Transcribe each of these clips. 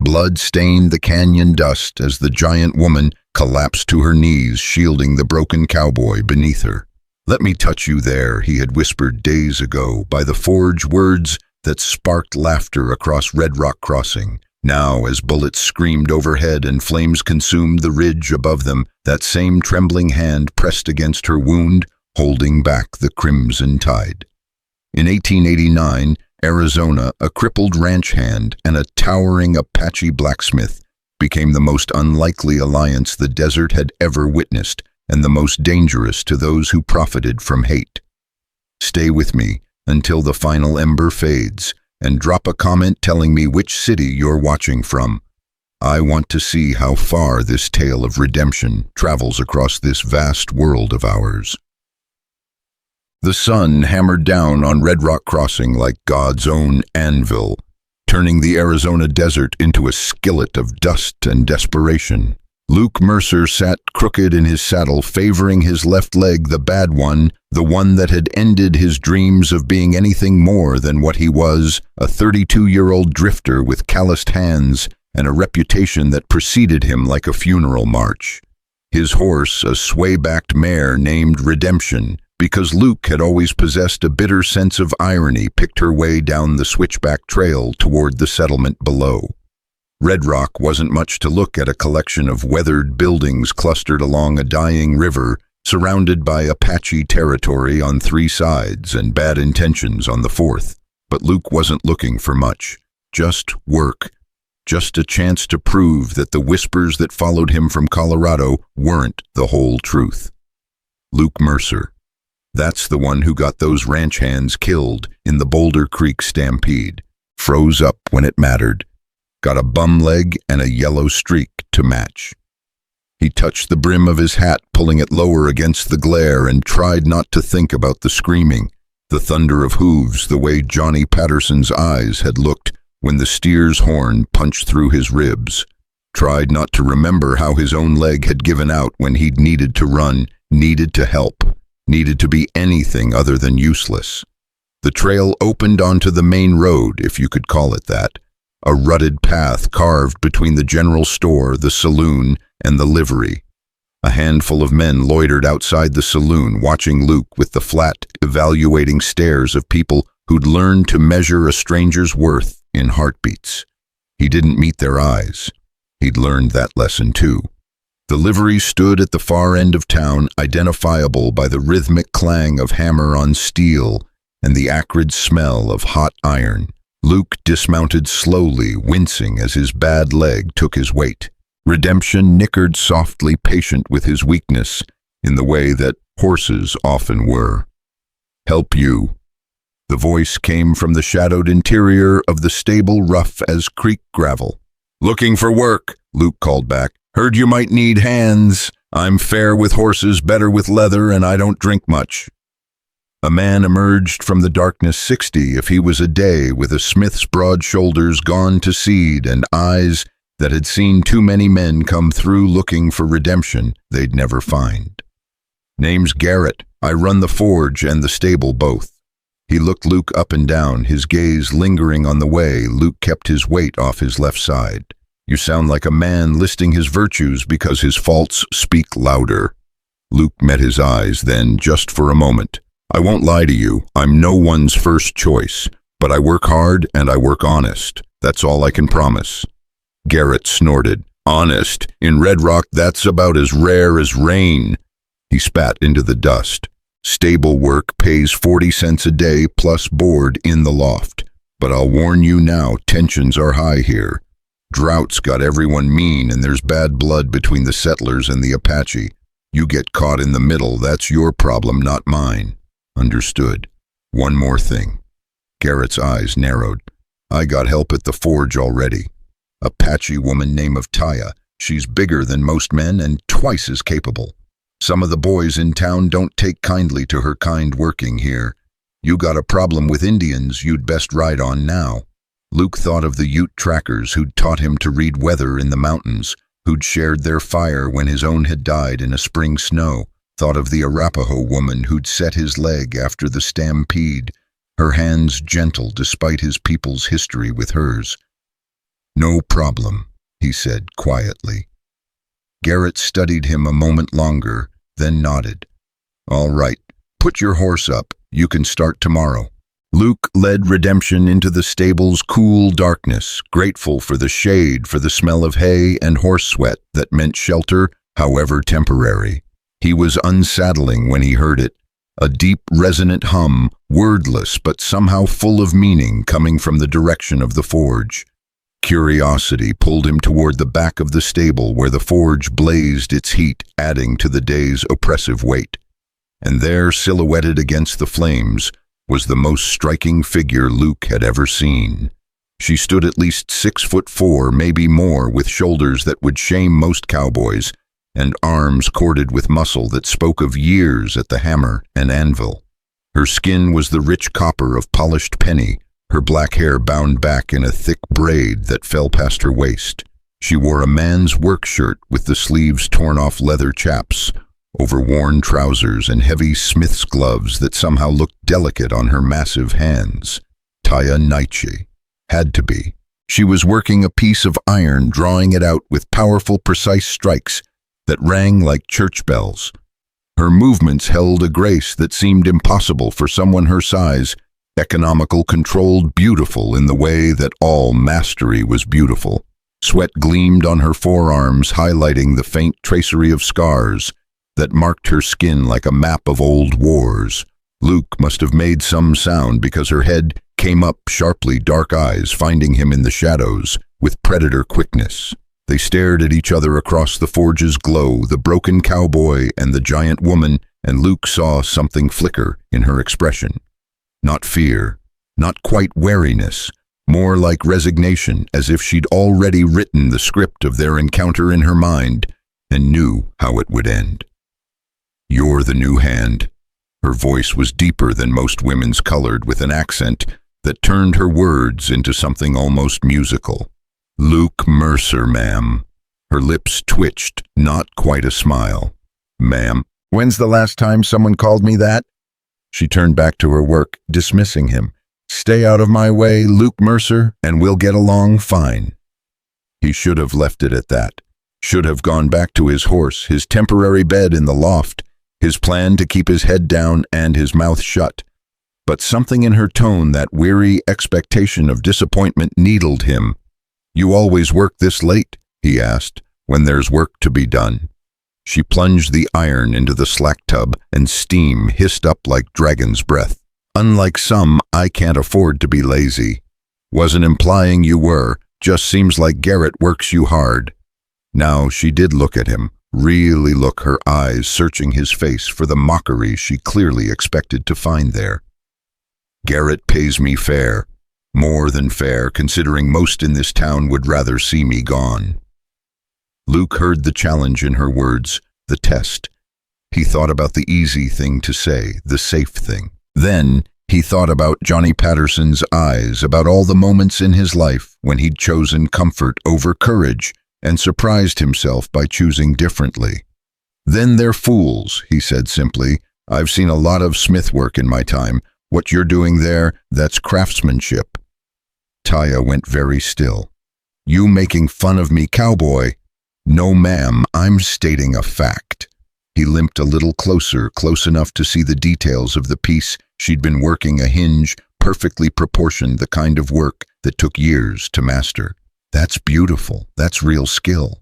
Blood stained the canyon dust as the giant woman collapsed to her knees, shielding the broken cowboy beneath her. "Let me touch you there," he had whispered days ago, by the forge, words that sparked laughter across Red Rock Crossing. Now, as bullets screamed overhead and flames consumed the ridge above them, that same trembling hand pressed against her wound, holding back the crimson tide. In 1889, Arizona, a crippled ranch hand and a towering Apache blacksmith became the most unlikely alliance the desert had ever witnessed, and the most dangerous to those who profited from hate. Stay with me until the final ember fades, and drop a comment telling me which city you're watching from. I want to see how far this tale of redemption travels across this vast world of ours. The sun hammered down on Red Rock Crossing like God's own anvil, turning the Arizona desert into a skillet of dust and desperation. Luke Mercer sat crooked in his saddle, favoring his left leg, the bad one, the one that had ended his dreams of being anything more than what he was, a 32-year-old drifter with calloused hands and a reputation that preceded him like a funeral march. His horse, a sway-backed mare named Redemption, because Luke had always possessed a bitter sense of irony, picked her way down the switchback trail toward the settlement below. Red Rock wasn't much to look at, a collection of weathered buildings clustered along a dying river, surrounded by Apache territory on 3 sides and bad intentions on the 4th. But Luke wasn't looking for much. Just work. Just a chance to prove that the whispers that followed him from Colorado weren't the whole truth. Luke Mercer. That's the one who got those ranch hands killed in the Boulder Creek stampede. Froze up when it mattered. Got a bum leg and a yellow streak to match. He touched the brim of his hat, pulling it lower against the glare, and tried not to think about the screaming, the thunder of hooves, the way Johnny Patterson's eyes had looked when the steer's horn punched through his ribs. Tried not to remember how his own leg had given out when he'd needed to run, needed to help, needed to be anything other than useless. The trail opened onto the main road, if you could call it that. A rutted path carved between the general store, the saloon, and the livery. A handful of men loitered outside the saloon, watching Luke with the flat, evaluating stares of people who'd learned to measure a stranger's worth in heartbeats. He didn't meet their eyes. He'd learned that lesson too. The livery stood at the far end of town, identifiable by the rhythmic clang of hammer on steel and the acrid smell of hot iron. Luke dismounted slowly, wincing as his bad leg took his weight. Redemption nickered softly, patient with his weakness, in the way that horses often were. "Help you." The voice came from the shadowed interior of the stable, rough as creek gravel. "Looking for work," Luke called back. "Heard you might need hands. I'm fair with horses, better with leather, and I don't drink much." A man emerged from the darkness, 60 if he was a day, with a smith's broad shoulders gone to seed and eyes that had seen too many men come through looking for redemption they'd never find. "Name's Garrett. I run the forge and the stable both." He looked Luke up and down, his gaze lingering on the way Luke kept his weight off his left side. "You sound like a man listing his virtues because his faults speak louder." Luke met his eyes then, just for a moment. "I won't lie to you, I'm no one's first choice, but I work hard and I work honest. That's all I can promise." Garrett snorted. "Honest? In Red Rock, that's about as rare as rain." He spat into the dust. "Stable work pays 40 cents a day plus board in the loft. But I'll warn you now, tensions are high here. Drought's got everyone mean, and there's bad blood between the settlers and the Apache. You get caught in the middle, that's your problem, not mine." "Understood. One more thing." Garrett's eyes narrowed. "I got help at the forge already. Apache woman name of Taya. She's bigger than most men and twice as capable. Some of the boys in town don't take kindly to her kind working here. You got a problem with Indians you'd best ride on now." Luke thought of the Ute trackers who'd taught him to read weather in the mountains, who'd shared their fire when his own had died in a spring snow. Thought of the Arapaho woman who'd set his leg after the stampede, her hands gentle despite his people's history with hers. "No problem," he said quietly. Garrett studied him a moment longer, then nodded. "All right, put your horse up. You can start tomorrow." Luke led Redemption into the stable's cool darkness, grateful for the shade, for the smell of hay and horse sweat that meant shelter, however temporary. He was unsaddling when he heard it, a deep, resonant hum, wordless but somehow full of meaning, coming from the direction of the forge. Curiosity pulled him toward the back of the stable where the forge blazed its heat, adding to the day's oppressive weight. And there, silhouetted against the flames, was the most striking figure Luke had ever seen. She stood at least 6'4", maybe more, with shoulders that would shame most cowboys, and arms corded with muscle that spoke of years at the hammer and anvil. Her skin was the rich copper of polished penny, her black hair bound back in a thick braid that fell past her waist. She wore a man's work shirt with the sleeves torn off leather chaps, over worn trousers and heavy smith's gloves that somehow looked delicate on her massive hands. Taya Naiche. Had to be. She was working a piece of iron, drawing it out with powerful, precise strikes that rang like church bells. Her movements held a grace that seemed impossible for someone her size, economical, controlled, beautiful in the way that all mastery was beautiful. Sweat gleamed on her forearms, highlighting the faint tracery of scars that marked her skin like a map of old wars. Luke must have made some sound because her head came up sharply, dark eyes finding him in the shadows with predator quickness. They stared at each other across the forge's glow, the broken cowboy and the giant woman, and Luke saw something flicker in her expression. Not fear, not quite wariness, more like resignation, as if she'd already written the script of their encounter in her mind and knew how it would end. "You're the new hand." Her voice was deeper than most women's, colored with an accent that turned her words into something almost musical. "Luke Mercer, ma'am." Her lips twitched, not quite a smile. "Ma'am, when's the last time someone called me that?" She turned back to her work, dismissing him. "Stay out of my way, Luke Mercer, and we'll get along fine." He should have left it at that. Should have gone back to his horse, his temporary bed in the loft, his plan to keep his head down and his mouth shut. But something in her tone, that weary expectation of disappointment, needled him. "You always work this late?" he asked, "when there's work to be done." She plunged the iron into the slack tub, and steam hissed up like dragon's breath. "Unlike some, I can't afford to be lazy." "Wasn't implying you were, just seems like Garrett works you hard." Now she did look at him, really look, her eyes searching his face for the mockery she clearly expected to find there. "Garrett pays me fair, more than fair, considering most in this town would rather see me gone." Luke heard the challenge in her words, the test. He thought about the easy thing to say, the safe thing. Then he thought about Johnny Patterson's eyes, about all the moments in his life when he'd chosen comfort over courage, and surprised himself by choosing differently. "Then they're fools," he said simply. "I've seen a lot of smith work in my time. What you're doing there, that's craftsmanship." Taya went very still. "You making fun of me, cowboy?" "No, ma'am, I'm stating a fact." He limped a little closer, close enough to see the details of the piece she'd been working, a hinge, perfectly proportioned, the kind of work that took years to master. "That's beautiful. That's real skill."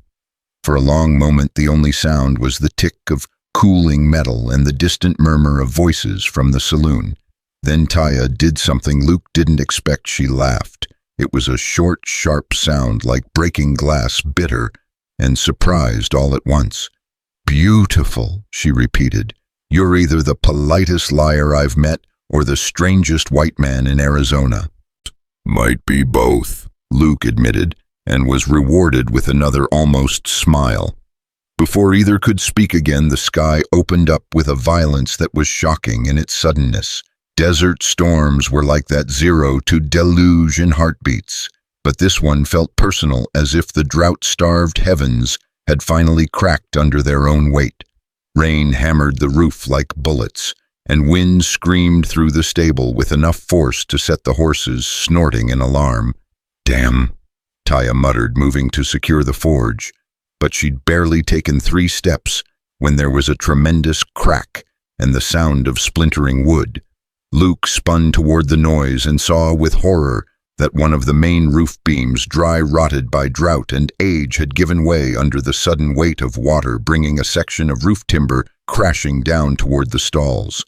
For a long moment, the only sound was the tick of cooling metal and the distant murmur of voices from the saloon. Then Taya did something Luke didn't expect. She laughed. It was a short, sharp sound like breaking glass, bitter and surprised all at once. "Beautiful," she repeated. "You're either the politest liar I've met or the strangest white man in Arizona." "Might be both," Luke admitted, and was rewarded with another almost smile. Before either could speak again, the sky opened up with a violence that was shocking in its suddenness. Desert storms were like that 0 to deluge in heartbeats, but this one felt personal, as if the drought-starved heavens had finally cracked under their own weight. Rain hammered the roof like bullets, and wind screamed through the stable with enough force to set the horses snorting in alarm. "Damn," Taya muttered, moving to secure the forge. But she'd barely taken 3 steps when there was a tremendous crack and the sound of splintering wood. Luke spun toward the noise and saw with horror that one of the main roof beams, dry rotted by drought and age, had given way under the sudden weight of water, bringing a section of roof timber crashing down toward the stalls.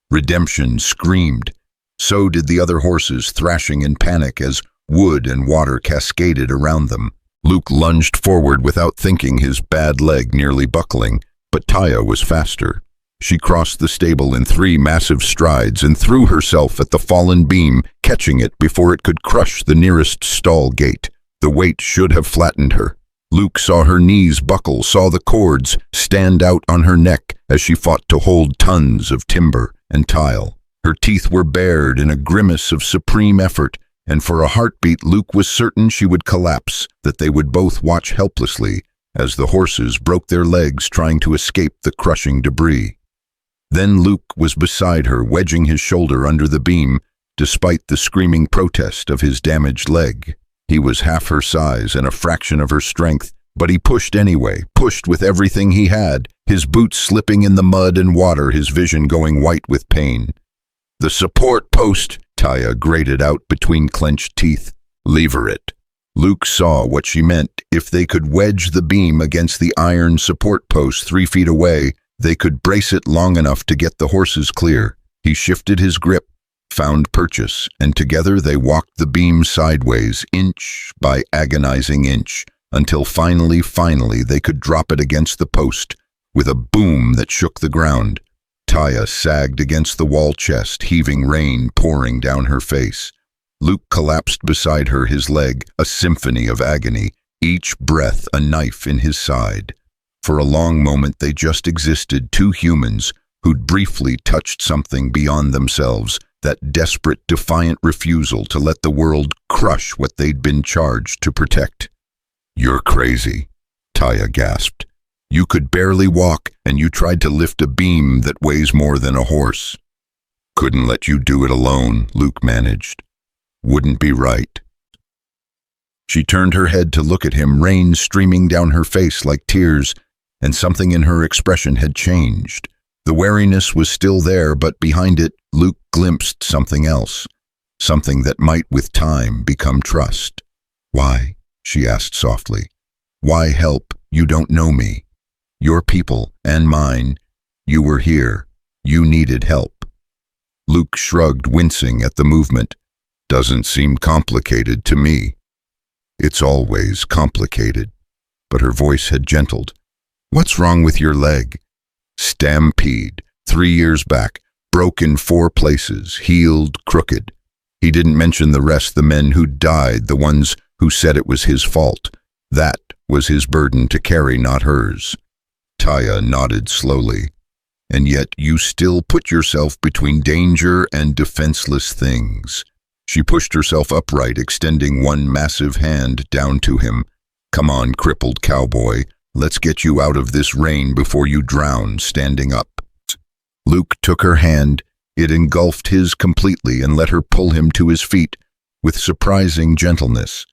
Redemption screamed. So did the other horses, thrashing in panic as wood and water cascaded around them. Luke lunged forward without thinking, his bad leg nearly buckling, but Taya was faster. She crossed the stable in 3 massive strides and threw herself at the fallen beam, catching it before it could crush the nearest stall gate. The weight should have flattened her. Luke saw her knees buckle, saw the cords stand out on her neck as she fought to hold tons of timber and tile. Her teeth were bared in a grimace of supreme effort, and for a heartbeat Luke was certain she would collapse, that they would both watch helplessly as the horses broke their legs trying to escape the crushing debris. Then Luke was beside her, wedging his shoulder under the beam, despite the screaming protest of his damaged leg. He was half her size and a fraction of her strength, but he pushed anyway, pushed with everything he had, his boots slipping in the mud and water, his vision going white with pain. "The support post," Taya grated out between clenched teeth. "Lever it." Luke saw what she meant. If they could wedge the beam against the iron support post 3 feet away, they could brace it long enough to get the horses clear. He shifted his grip, found purchase, and together they walked the beam sideways, inch by agonizing inch, until finally they could drop it against the post with a boom that shook the ground. Taya sagged against the wall chest, heaving rain pouring down her face. Luke collapsed beside her, his leg a symphony of agony, each breath a knife in his side. For a long moment they just existed, 2 humans who'd briefly touched something beyond themselves, that desperate, defiant refusal to let the world crush what they'd been charged to protect. "You're crazy," Taya gasped. "You could barely walk, and you tried to lift a beam that weighs more than a horse." "Couldn't let you do it alone," Luke managed. "Wouldn't be right." She turned her head to look at him, rain streaming down her face like tears, and something in her expression had changed. The wariness was still there, but behind it, Luke glimpsed something else, something that might with time become trust. "Why?" she asked softly. "Why help? You don't know me. Your people and mine. You were here. You needed help." Luke shrugged, wincing at the movement. "Doesn't seem complicated to me." "It's always complicated." But her voice had gentled. "What's wrong with your leg?" "Stampede. 3 years back. Broke in 4 places. Healed crooked." He didn't mention the rest, the men who'd died, the ones who said it was his fault. That was his burden to carry, not hers. Taya nodded slowly. "And yet you still put yourself between danger and defenseless things." She pushed herself upright, extending one massive hand down to him. "Come on, crippled cowboy. Let's get you out of this rain before you drown standing up." Luke took her hand. It engulfed his completely and let her pull him to his feet with surprising gentleness.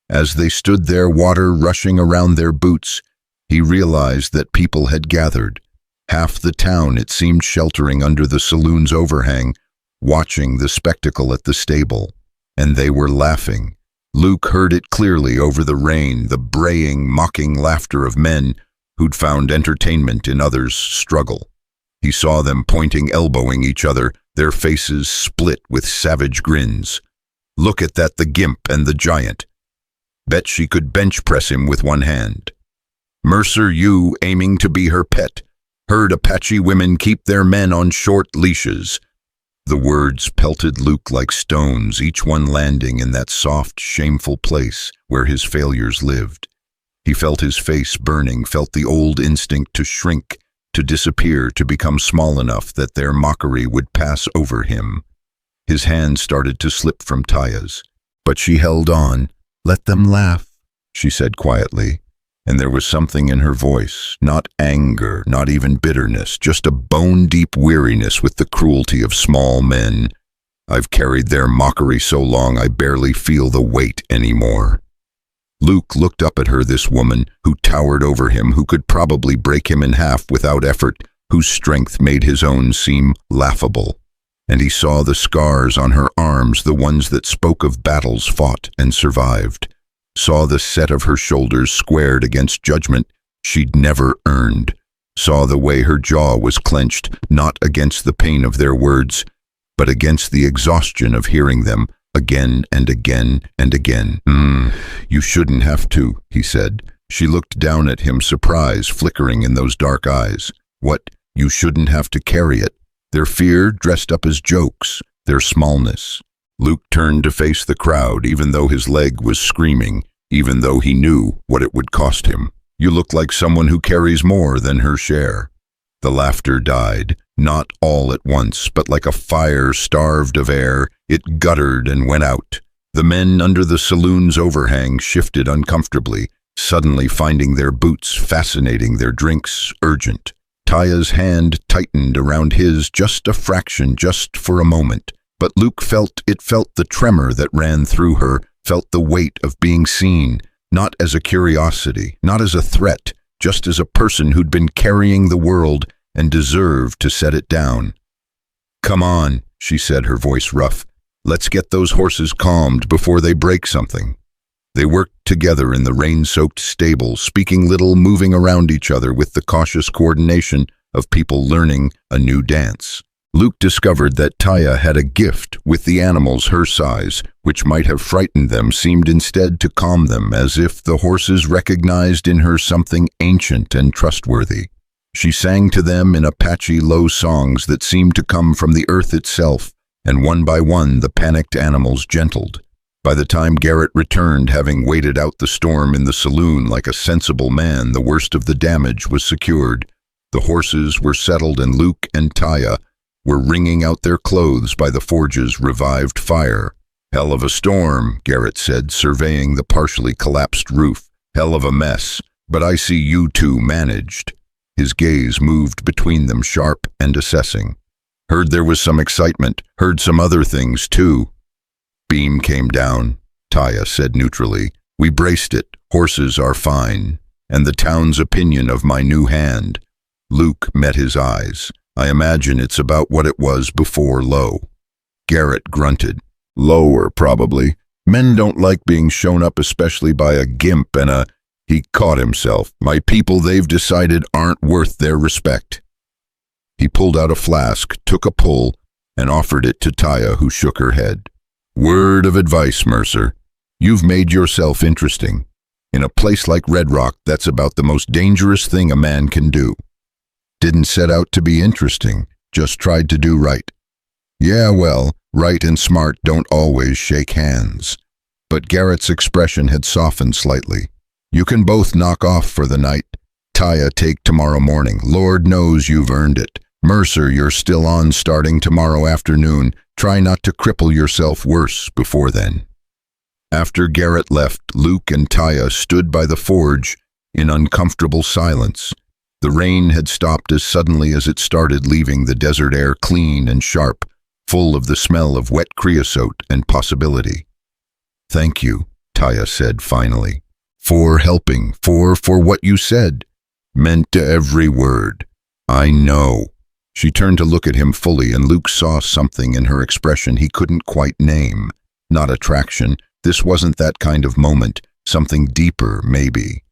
As they stood there, water rushing around their boots, he realized that people had gathered. Half the town, it seemed, sheltering under the saloon's overhang, watching the spectacle at the stable. And they were laughing. Luke heard it clearly over the rain, the braying, mocking laughter of men who'd found entertainment in others' struggle. He saw them pointing, elbowing each other, their faces split with savage grins. "Look at that, the gimp and the giant. Bet she could bench press him with one hand. Mercer, you aiming to be her pet. Heard Apache women keep their men on short leashes." The words pelted Luke like stones, each one landing in that soft, shameful place where his failures lived. He felt his face burning, felt the old instinct to shrink, to disappear, to become small enough that their mockery would pass over him. His hand started to slip from Taya's, but she held on. "Let them laugh," she said quietly. And there was something in her voice, not anger, not even bitterness, just a bone-deep weariness with the cruelty of small men. "I've carried their mockery so long I barely feel the weight anymore." Luke looked up at her, this woman who towered over him, who could probably break him in half without effort, whose strength made his own seem laughable. And he saw the scars on her arms, the ones that spoke of battles fought and survived. Saw the set of her shoulders squared against judgment she'd never earned. Saw the way her jaw was clenched, not against the pain of their words, but against the exhaustion of hearing them again and again and again. You shouldn't have to, he said. She looked down at him, surprise flickering in those dark eyes. What? You shouldn't have to carry it. Their fear dressed up as jokes, their smallness. Luke turned to face the crowd, even though his leg was screaming, even though he knew what it would cost him. You look like someone who carries more than her share. The laughter died, not all at once, but like a fire starved of air, it guttered and went out. The men under the saloon's overhang shifted uncomfortably, suddenly finding their boots fascinating, their drinks urgent. Taya's hand tightened around his just a fraction, just for a moment. But Luke felt the tremor that ran through her, felt the weight of being seen, not as a curiosity, not as a threat, just as a person who'd been carrying the world and deserved to set it down. Come on, she said, her voice rough. Let's get those horses calmed before they break something. They worked together in the rain-soaked stable, speaking little, moving around each other with the cautious coordination of people learning a new dance. Luke discovered that Taya had a gift with the animals her size, which might have frightened them, seemed instead to calm them, as if the horses recognized in her something ancient and trustworthy. She sang to them in Apache low songs that seemed to come from the earth itself, and one by one the panicked animals gentled. By the time Garrett returned, having waited out the storm in the saloon like a sensible man, the worst of the damage was secured. The horses were settled, and Luke and Taya were wringing out their clothes by the forge's revived fire. Hell of a storm, Garrett said, surveying the partially collapsed roof. Hell of a mess, but I see you two managed. His gaze moved between them, sharp and assessing. Heard there was some excitement, heard some other things too. Beam came down, Taya said neutrally. We braced it, horses are fine. And the town's opinion of my new hand. Luke met his eyes. I imagine it's about what it was before low. Garrett grunted. Lower, probably. Men don't like being shown up, especially by a gimp and a... He caught himself. My people, they've decided, aren't worth their respect. He pulled out a flask, took a pull, and offered it to Taya, who shook her head. Word of advice, Mercer. You've made yourself interesting. In a place like Red Rock, that's about the most dangerous thing a man can do. Didn't set out to be interesting, just tried to do right. Yeah, well, right and smart don't always shake hands. But Garrett's expression had softened slightly. You can both knock off for the night. Taya, take tomorrow morning. Lord knows you've earned it. Mercer, you're still on starting tomorrow afternoon. Try not to cripple yourself worse before then. After Garrett left, Luke and Taya stood by the forge in uncomfortable silence. The rain had stopped as suddenly as it started, leaving the desert air clean and sharp, full of the smell of wet creosote and possibility. Thank you, Taya said finally, for helping, for what you said. Meant to every word. I know. She turned to look at him fully, and Luke saw something in her expression he couldn't quite name. Not attraction. This wasn't that kind of moment. Something deeper, maybe.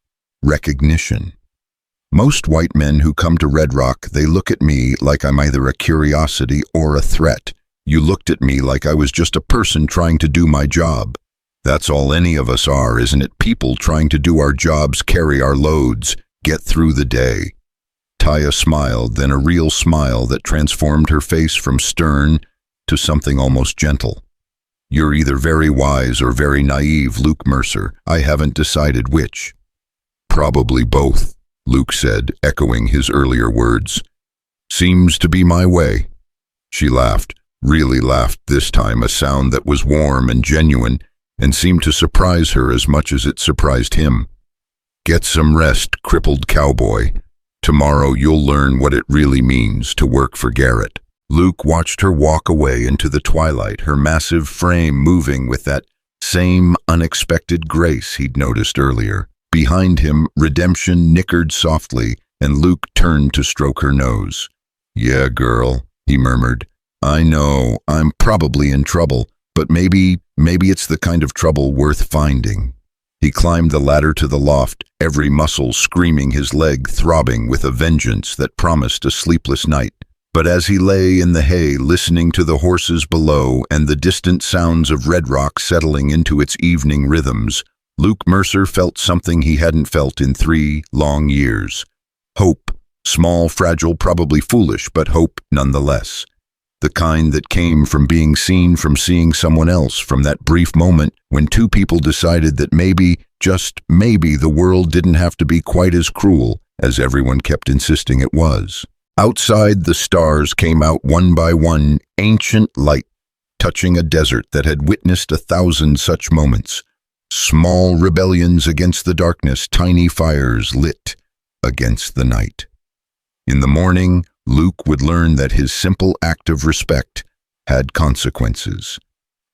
Recognition. Most white men who come to Red Rock, they look at me like I'm either a curiosity or a threat. You looked at me like I was just a person trying to do my job. That's all any of us are, isn't it? People trying to do our jobs, carry our loads, get through the day. Taya smiled, then a real smile that transformed her face from stern to something almost gentle. You're either very wise or very naive, Luke Mercer. I haven't decided which. Probably both, Luke said, echoing his earlier words. Seems to be my way. She laughed, really laughed this time, a sound that was warm and genuine, and seemed to surprise her as much as it surprised him. Get some rest, crippled cowboy. Tomorrow you'll learn what it really means to work for Garrett. Luke watched her walk away into the twilight, her massive frame moving with that Same unexpected grace he'd noticed earlier. Behind him, redemption nickered softly, and Luke turned to stroke her nose. "Yeah, girl," he murmured. "I know, I'm probably in trouble, but maybe it's the kind of trouble worth finding." He climbed the ladder to the loft, every muscle screaming, his leg throbbing with a vengeance that promised a sleepless night. But as he lay in the hay, listening to the horses below and the distant sounds of Red Rock settling into its evening rhythms, Luke Mercer felt something he hadn't felt in 3 long years. Hope. Small, fragile, probably foolish, but hope nonetheless. The kind that came from being seen, from seeing someone else, from that brief moment when two people decided that maybe, just maybe, the world didn't have to be quite as cruel as everyone kept insisting it was. Outside, the stars came out one by one, ancient light, touching a desert that had witnessed 1,000 such moments. Small rebellions against the darkness, tiny fires lit against the night. In the morning, Luke would learn that his simple act of respect had consequences.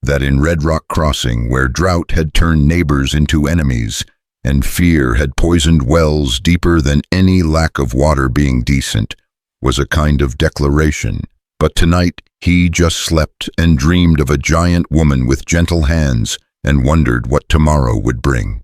That in Red Rock Crossing, where drought had turned neighbors into enemies, and fear had poisoned wells deeper than any lack of water being decent, was a kind of declaration. But tonight, he just slept and dreamed of a giant woman with gentle hands and wondered what tomorrow would bring.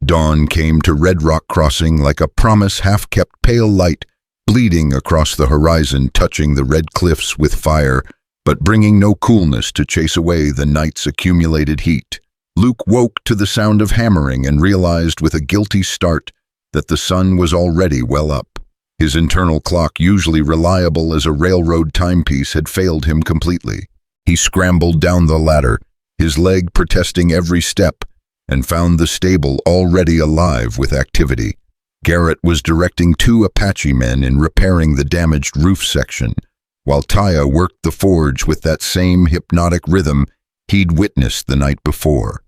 Dawn came to Red Rock Crossing like a promise, half-kept pale light, bleeding across the horizon, touching the red cliffs with fire, but bringing no coolness to chase away the night's accumulated heat. Luke woke to the sound of hammering and realized with a guilty start that the sun was already well up. His internal clock, usually reliable as a railroad timepiece, had failed him completely. He scrambled down the ladder, his leg protesting every step, and found the stable already alive with activity. Garrett was directing 2 Apache men in repairing the damaged roof section, while Taya worked the forge with that same hypnotic rhythm he'd witnessed the night before.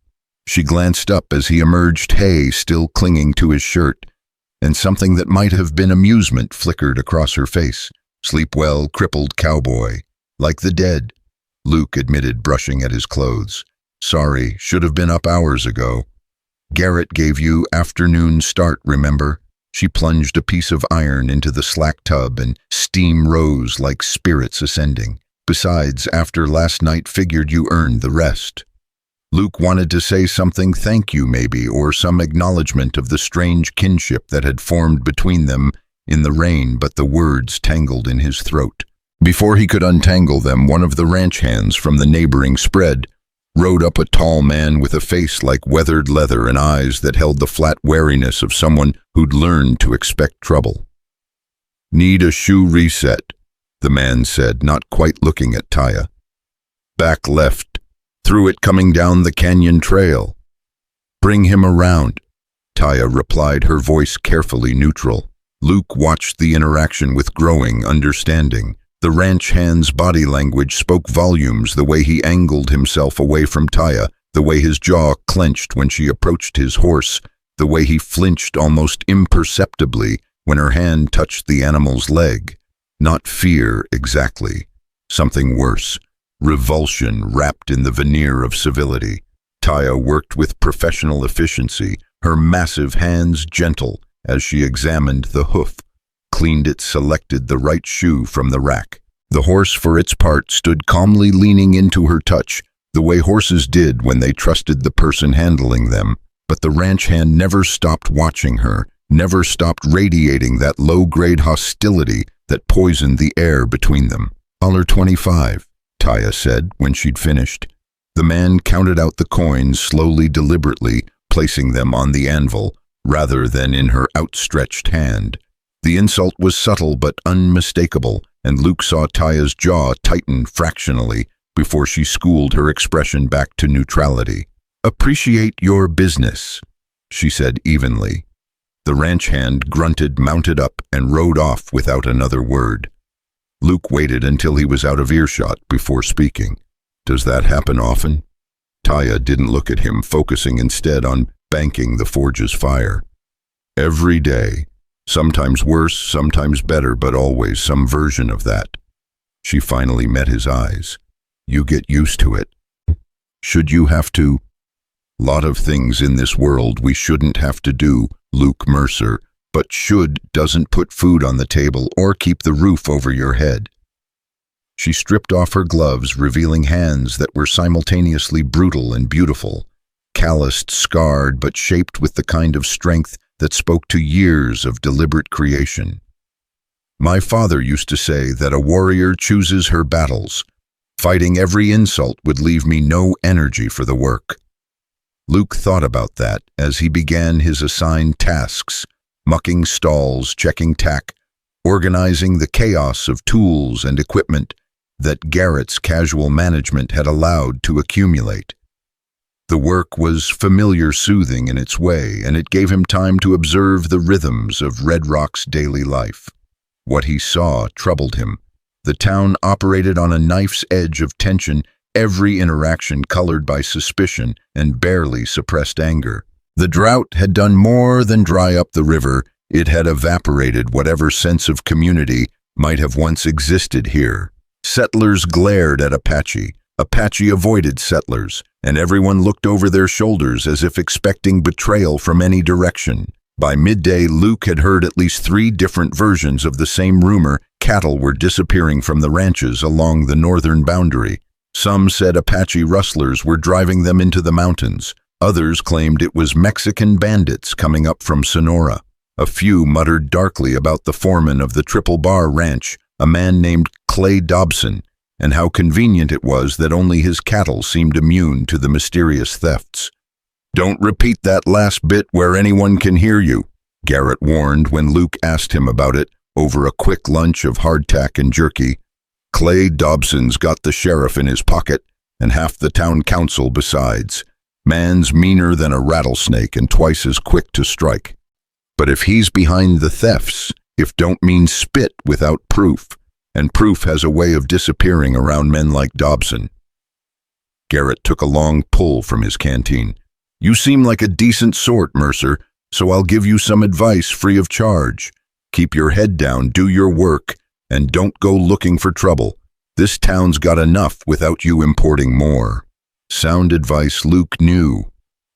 She glanced up as he emerged, hay still clinging to his shirt, and something that might have been amusement flickered across her face. "Sleep well, crippled cowboy. Like the dead," Luke admitted, brushing at his clothes. "Sorry, should have been up hours ago." "Garrett gave you afternoon start, remember?" She plunged a piece of iron into the slack tub and steam rose like spirits ascending. "Besides, after last night, figured you earned the rest." Luke wanted to say something, thank you maybe, or some acknowledgement of the strange kinship that had formed between them in the rain, but the words tangled in his throat. Before he could untangle them, one of the ranch hands from the neighboring spread rode up, a tall man with a face like weathered leather and eyes that held the flat wariness of someone who'd learned to expect trouble. "Need a shoe reset," the man said, not quite looking at Taya. "Back left. Through it coming down the canyon trail." "Bring him around," Taya replied, her voice carefully neutral. Luke watched the interaction with growing understanding. The ranch hand's body language spoke volumes, the way he angled himself away from Taya, the way his jaw clenched when she approached his horse, the way he flinched almost imperceptibly when her hand touched the animal's leg. Not fear exactly, something worse. Revulsion wrapped in the veneer of civility. Taya worked with professional efficiency, her massive hands gentle as she examined the hoof, cleaned it, selected the right shoe from the rack. The horse, for its part, stood calmly, leaning into her touch, the way horses did when they trusted the person handling them. But the ranch hand never stopped watching her, never stopped radiating that low-grade hostility that poisoned the air between them. $25. Taya said when she'd finished. The man counted out the coins slowly, deliberately, placing them on the anvil rather than in her outstretched hand. The insult was subtle but unmistakable, and Luke saw Taya's jaw tighten fractionally before she schooled her expression back to neutrality. "Appreciate your business," she said evenly. The ranch hand grunted, mounted up, and rode off without another word. Luke waited until he was out of earshot before speaking. "Does that happen often?" Taya didn't look at him, focusing instead on banking the forge's fire. "Every day. Sometimes worse, sometimes better, but always some version of that." She finally met his eyes. "You get used to it. Should you have to?" Lot of things in this world we shouldn't have to do, Luke Mercer, but should doesn't put food on the table or keep the roof over your head. She stripped off her gloves, revealing hands that were simultaneously brutal and beautiful, calloused, scarred, but shaped with the kind of strength that spoke to years of deliberate creation. My father used to say that a warrior chooses her battles. Fighting every insult would leave me no energy for the work. Luke thought about that as he began his assigned tasks, mucking stalls, checking tack, organizing the chaos of tools and equipment that Garrett's casual management had allowed to accumulate. The work was familiar, soothing in its way, and it gave him time to observe the rhythms of Red Rock's daily life. What he saw troubled him. The town operated on a knife's edge of tension, every interaction colored by suspicion and barely suppressed anger. The drought had done more than dry up the river. It had evaporated whatever sense of community might have once existed here. Settlers glared at Apache. Apache avoided settlers, and everyone looked over their shoulders as if expecting betrayal from any direction. By midday, Luke had heard at least 3 different versions of the same rumor. Cattle were disappearing from the ranches along the northern boundary. Some said Apache rustlers were driving them into the mountains. Others claimed it was Mexican bandits coming up from Sonora. A few muttered darkly about the foreman of the Triple Bar Ranch, a man named Clay Dobson, and how convenient it was that only his cattle seemed immune to the mysterious thefts. "Don't repeat that last bit where anyone can hear you," Garrett warned when Luke asked him about it over a quick lunch of hardtack and jerky. "Clay Dobson's got the sheriff in his pocket, and half the town council besides. Man's meaner than a rattlesnake and twice as quick to strike. But if he's behind the thefts, if don't mean spit without proof, and proof has a way of disappearing around men like Dobson." Garrett took a long pull from his canteen. "You seem like a decent sort, Mercer, so I'll give you some advice free of charge. Keep your head down, do your work, and don't go looking for trouble. This town's got enough without you importing more." Sound advice Luke knew,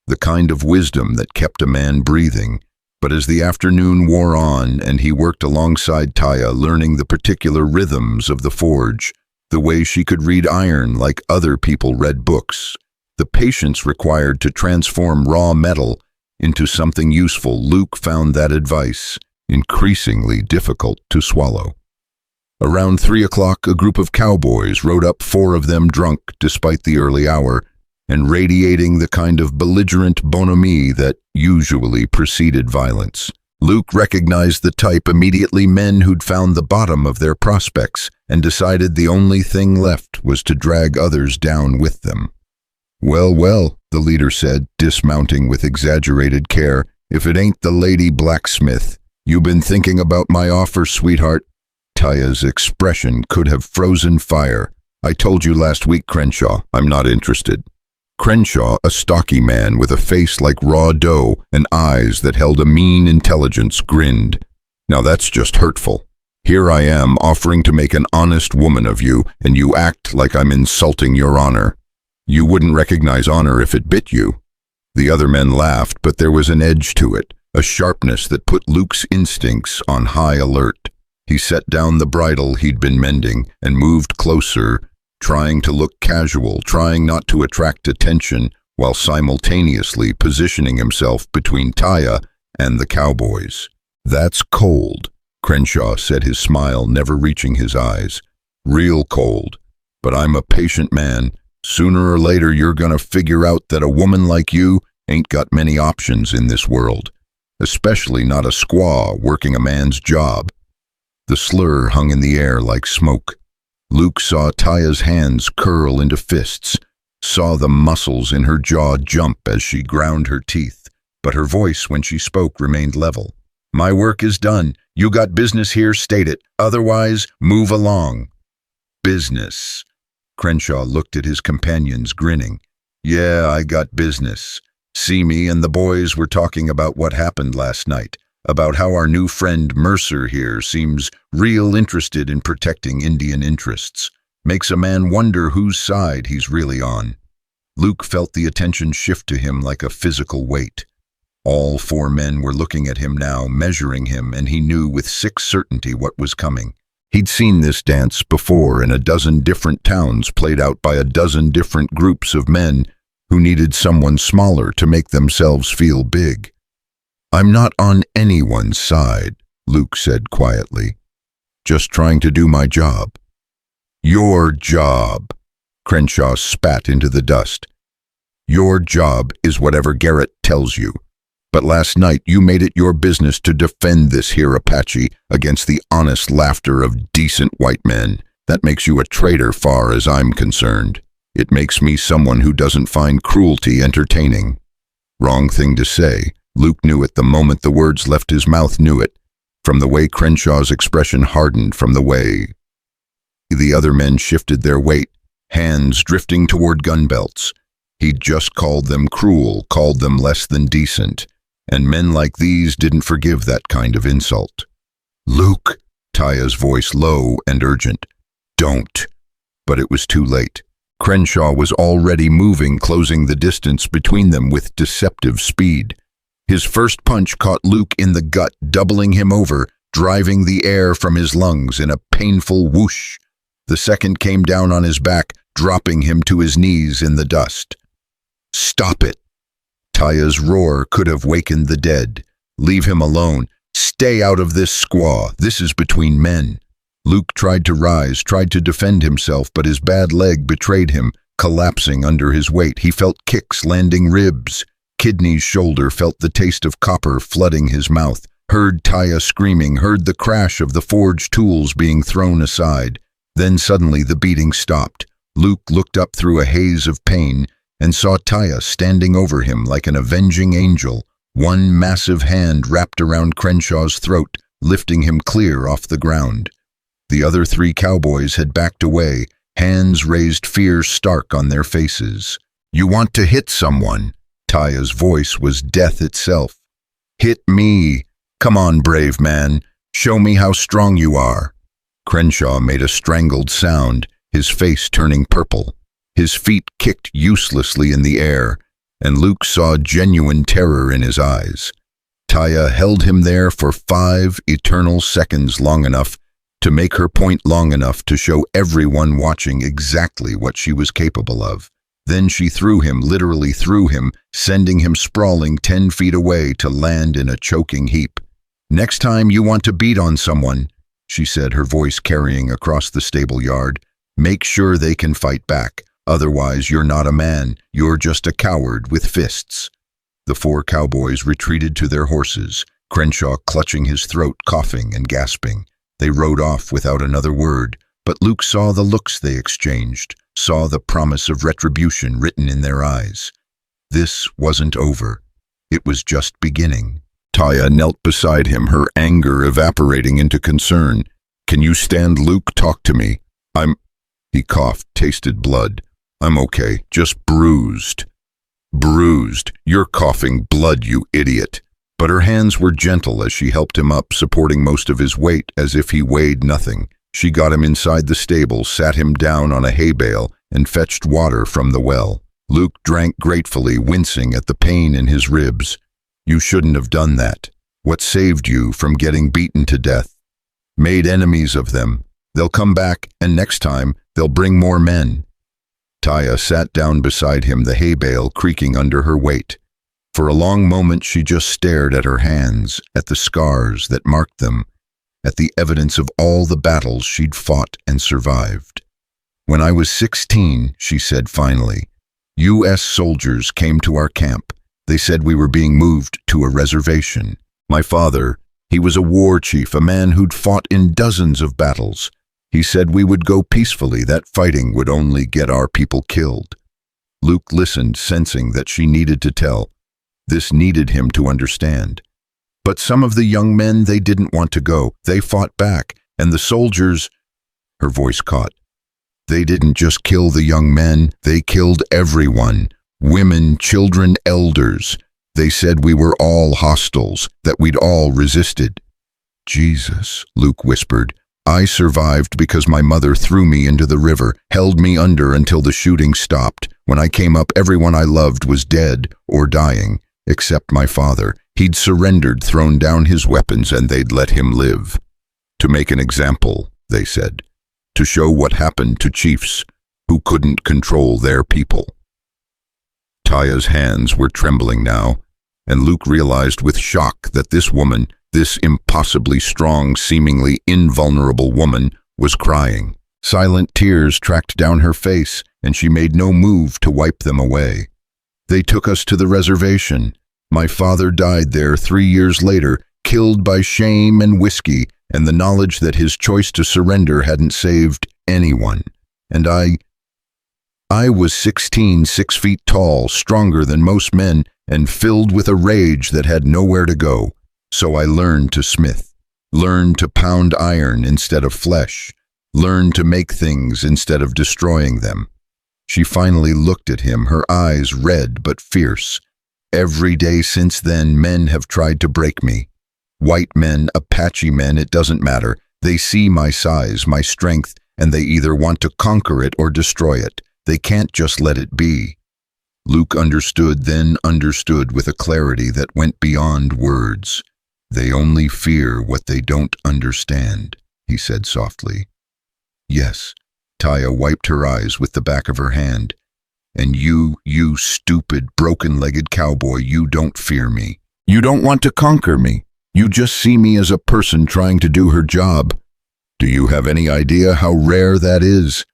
the kind of wisdom that kept a man breathing. But as the afternoon wore on and he worked alongside Taya, learning the particular rhythms of the forge, the way she could read iron like other people read books, the patience required to transform raw metal into something useful, Luke found that advice increasingly difficult to swallow. Around 3 o'clock, a group of cowboys rode up, 4 of them drunk despite the early hour, and radiating the kind of belligerent bonhomie that usually preceded violence. Luke recognized the type immediately, men who'd found the bottom of their prospects and decided the only thing left was to drag others down with them. "Well, well," the leader said, dismounting with exaggerated care, "if it ain't the lady blacksmith. You been thinking about my offer, sweetheart?" Taya's expression could have frozen fire. "I told you last week, Crenshaw, I'm not interested." Crenshaw, a stocky man with a face like raw dough and eyes that held a mean intelligence, grinned. "Now that's just hurtful. Here I am offering to make an honest woman of you, and you act like I'm insulting your honor. You wouldn't recognize honor if it bit you." The other men laughed, but there was an edge to it, a sharpness that put Luke's instincts on high alert. He set down the bridle he'd been mending and moved closer, trying to look casual, trying not to attract attention, while simultaneously positioning himself between Taya and the cowboys. "That's cold," Crenshaw said, his smile never reaching his eyes. "Real cold. But I'm a patient man. Sooner or later you're gonna figure out that a woman like you ain't got many options in this world, especially not a squaw working a man's job." The slur hung in the air like smoke. Luke saw Taya's hands curl into fists, saw the muscles in her jaw jump as she ground her teeth, but her voice when she spoke remained level. "My work is done. You got business here, state it. Otherwise, move along." "Business?" Crenshaw looked at his companions, grinning. "Yeah, I got business. See, me and the boys were talking about what happened last night, about how our new friend Mercer here seems real interested in protecting Indian interests. Makes a man wonder whose side he's really on." Luke felt the attention shift to him like a physical weight. All 4 men were looking at him now, measuring him, and he knew with sick certainty what was coming. He'd seen this dance before in a dozen different towns, played out by a dozen different groups of men who needed someone smaller to make themselves feel big. "I'm not on anyone's side," Luke said quietly. "Just trying to do my job." "Your job," Crenshaw spat into the dust. "Your job is whatever Garrett tells you. But last night you made it your business to defend this here Apache against the honest laughter of decent white men. That makes you a traitor far as I'm concerned. It makes me someone who doesn't find cruelty entertaining." Wrong thing to say. Luke knew it the moment the words left his mouth, knew it. From the way Crenshaw's expression hardened, from the way the other men shifted their weight, hands drifting toward gun belts. He'd just called them cruel, called them less than decent. And men like these didn't forgive that kind of insult. "Luke," Taya's voice low and urgent. "Don't." But it was too late. Crenshaw was already moving, closing the distance between them with deceptive speed. His first punch caught Luke in the gut, doubling him over, driving the air from his lungs in a painful whoosh. The second came down on his back, dropping him to his knees in the dust. "Stop it." Taya's roar could have wakened the dead. "Leave him alone. Stay out of this squaw. This is between men." Luke tried to rise, tried to defend himself, but his bad leg betrayed him, collapsing under his weight. He felt kicks landing ribs. Kidney's shoulder felt the taste of copper flooding his mouth, heard Taya screaming, heard the crash of the forged tools being thrown aside. Then suddenly the beating stopped. Luke looked up through a haze of pain and saw Taya standing over him like an avenging angel, one massive hand wrapped around Crenshaw's throat, lifting him clear off the ground. The other 3 cowboys had backed away, hands raised, fear stark on their faces. "You want to hit someone?" Taya's voice was death itself. "Hit me. Come on, brave man. Show me how strong you are." Crenshaw made a strangled sound, his face turning purple. His feet kicked uselessly in the air, and Luke saw genuine terror in his eyes. Taya held him there for 5 eternal seconds, long enough to make her point, long enough to show everyone watching exactly what she was capable of. Then she threw him, literally threw him, sending him sprawling 10 feet away to land in a choking heap. "Next time you want to beat on someone," she said, her voice carrying across the stable yard, "make sure they can fight back. Otherwise, you're not a man. You're just a coward with fists." The 4 cowboys retreated to their horses, Crenshaw clutching his throat, coughing and gasping. They rode off without another word, but Luke saw the looks they exchanged, saw the promise of retribution written in their eyes. This wasn't over. It was just beginning. Taya knelt beside him, her anger evaporating into concern. "Can you stand, Luke? Talk to me." He coughed, tasted blood. "I'm okay, just bruised." "Bruised? You're coughing blood, you idiot." But her hands were gentle as she helped him up, supporting most of his weight as if he weighed nothing. She got him inside the stable, sat him down on a hay bale, and fetched water from the well. Luke drank gratefully, wincing at the pain in his ribs. "You shouldn't have done that. What saved you from getting beaten to death? Made enemies of them. They'll come back, and next time, they'll bring more men." Taya sat down beside him, the hay bale creaking under her weight. For a long moment she just stared at her hands, at the scars that marked them, at the evidence of all the battles she'd fought and survived. "When I was 16, she said finally, U.S. soldiers came to our camp. They said we were being moved to a reservation. My father, he was a war chief, a man who'd fought in dozens of battles. He said we would go peacefully, that fighting would only get our people killed." Luke listened, sensing that she needed to tell. This needed him to understand. "But some of the young men, they didn't want to go. They fought back, and the soldiers—" Her voice caught. "They didn't just kill the young men, they killed everyone. Women, children, elders. They said we were all hostiles, that we'd all resisted." "Jesus," Luke whispered, I survived because my mother threw me into the river, held me under until the shooting stopped. When I came up, everyone I loved was dead or dying, except my father. He'd surrendered, thrown down his weapons, and they'd let him live. To make an example, they said. To show what happened to chiefs who couldn't control their people. Taya's hands were trembling now, and Luke realized with shock that this woman, this impossibly strong, seemingly invulnerable woman, was crying. Silent tears tracked down her face, and she made no move to wipe them away. They took us to the reservation. My father died there 3 years later, killed by shame and whiskey, and the knowledge that his choice to surrender hadn't saved anyone. And I was 16, 6 feet tall, stronger than most men, and filled with a rage that had nowhere to go. So I learned to smith, learned to pound iron instead of flesh, learned to make things instead of destroying them. She finally looked at him, her eyes red but fierce. Every day since then, men have tried to break me. White men, Apache men, it doesn't matter. They see my size, my strength, and they either want to conquer it or destroy it. They can't just let it be. Luke understood, then understood with a clarity that went beyond words. They only fear what they don't understand, he said softly. Yes, Taya wiped her eyes with the back of her hand. And you stupid, broken-legged cowboy, you don't fear me. You don't want to conquer me. You just see me as a person trying to do her job. Do you have any idea how rare that is?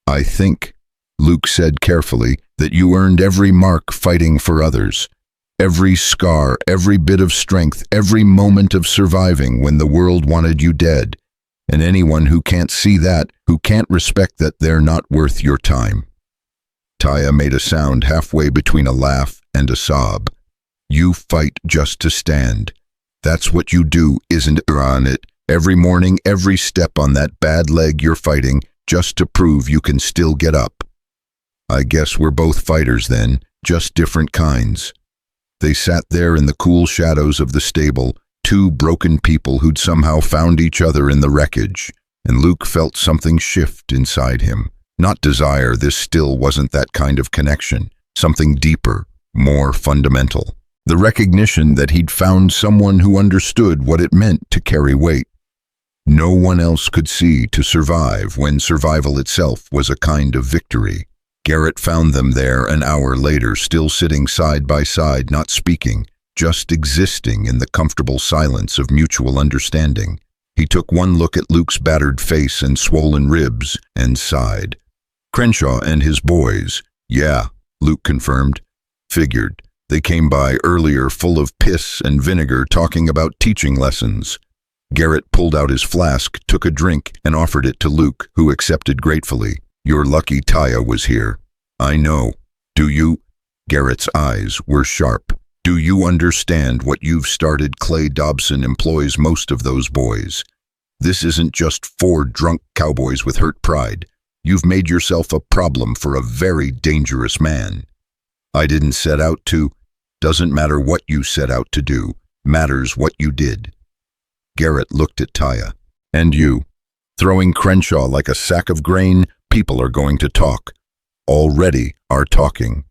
I think, Luke said carefully, that you earned every mark fighting for others. Every scar, every bit of strength, every moment of surviving when the world wanted you dead. And anyone who can't see that, who can't respect that, they're not worth your time. Taya made a sound halfway between a laugh and a sob. You fight just to stand. That's what you do, isn't it? On it. Every morning, every step on that bad leg you're fighting, just to prove you can still get up. I guess we're both fighters then, just different kinds. They sat there in the cool shadows of the stable, two broken people who'd somehow found each other in the wreckage, and Luke felt something shift inside him. Not desire, this still wasn't that kind of connection. Something deeper, more fundamental. The recognition that he'd found someone who understood what it meant to carry weight. No one else could see to survive when survival itself was a kind of victory. Garrett found them there an hour later, still sitting side by side, not speaking, just existing in the comfortable silence of mutual understanding. He took one look at Luke's battered face and swollen ribs and sighed. Crenshaw and his boys. Yeah, Luke confirmed. Figured. They came by earlier full of piss and vinegar talking about teaching lessons. Garrett pulled out his flask, took a drink, and offered it to Luke, who accepted gratefully. You're lucky Taya was here. I know. Do you? Garrett's eyes were sharp. Do you understand what you've started? Clay Dobson employs most of those boys. This isn't just 4 drunk cowboys with hurt pride. You've made yourself a problem for a very dangerous man. I didn't set out to. Doesn't matter what you set out to do. Matters what you did. Garrett looked at Taya. And you? Throwing Crenshaw like a sack of grain? People are going to talk. Already are talking.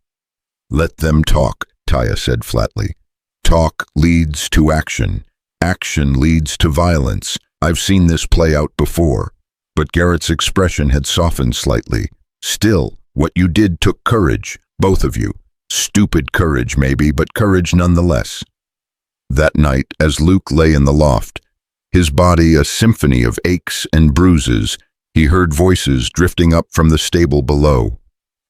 Let them talk, Taya said flatly. Talk leads to action. Action leads to violence. I've seen this play out before. But Garrett's expression had softened slightly. Still, what you did took courage, both of you. Stupid courage, maybe, but courage nonetheless. That night, as Luke lay in the loft, his body a symphony of aches and bruises, he heard voices drifting up from the stable below.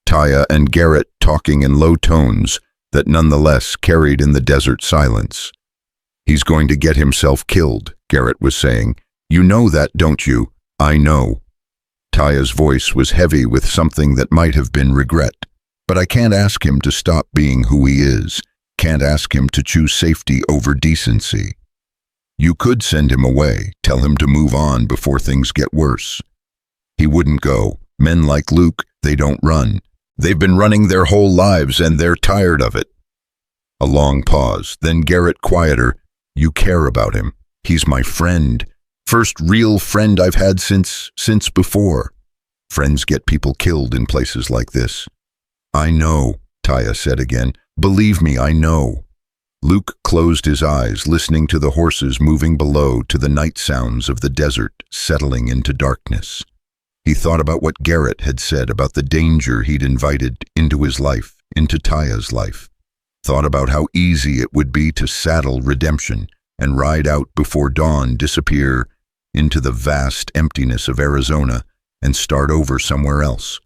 Taya and Garrett talking in low tones that nonetheless carried in the desert silence. He's going to get himself killed, Garrett was saying. You know that, don't you? I know. Taya's voice was heavy with something that might have been regret. But I can't ask him to stop being who he is. Can't ask him to choose safety over decency. You could send him away, tell him to move on before things get worse. He wouldn't go. Men like Luke, they don't run. They've been running their whole lives and they're tired of it. A long pause, then Garrett quieter. You care about him. He's my friend. First real friend I've had since before. Friends get people killed in places like this. I know, Taya said again. Believe me, I know. Luke closed his eyes, listening to the horses moving below, to the night sounds of the desert settling into darkness. He thought about what Garrett had said about the danger he'd invited into his life, into Taya's life. Thought about how easy it would be to saddle redemption and ride out before dawn, disappear into the vast emptiness of Arizona and start over somewhere else.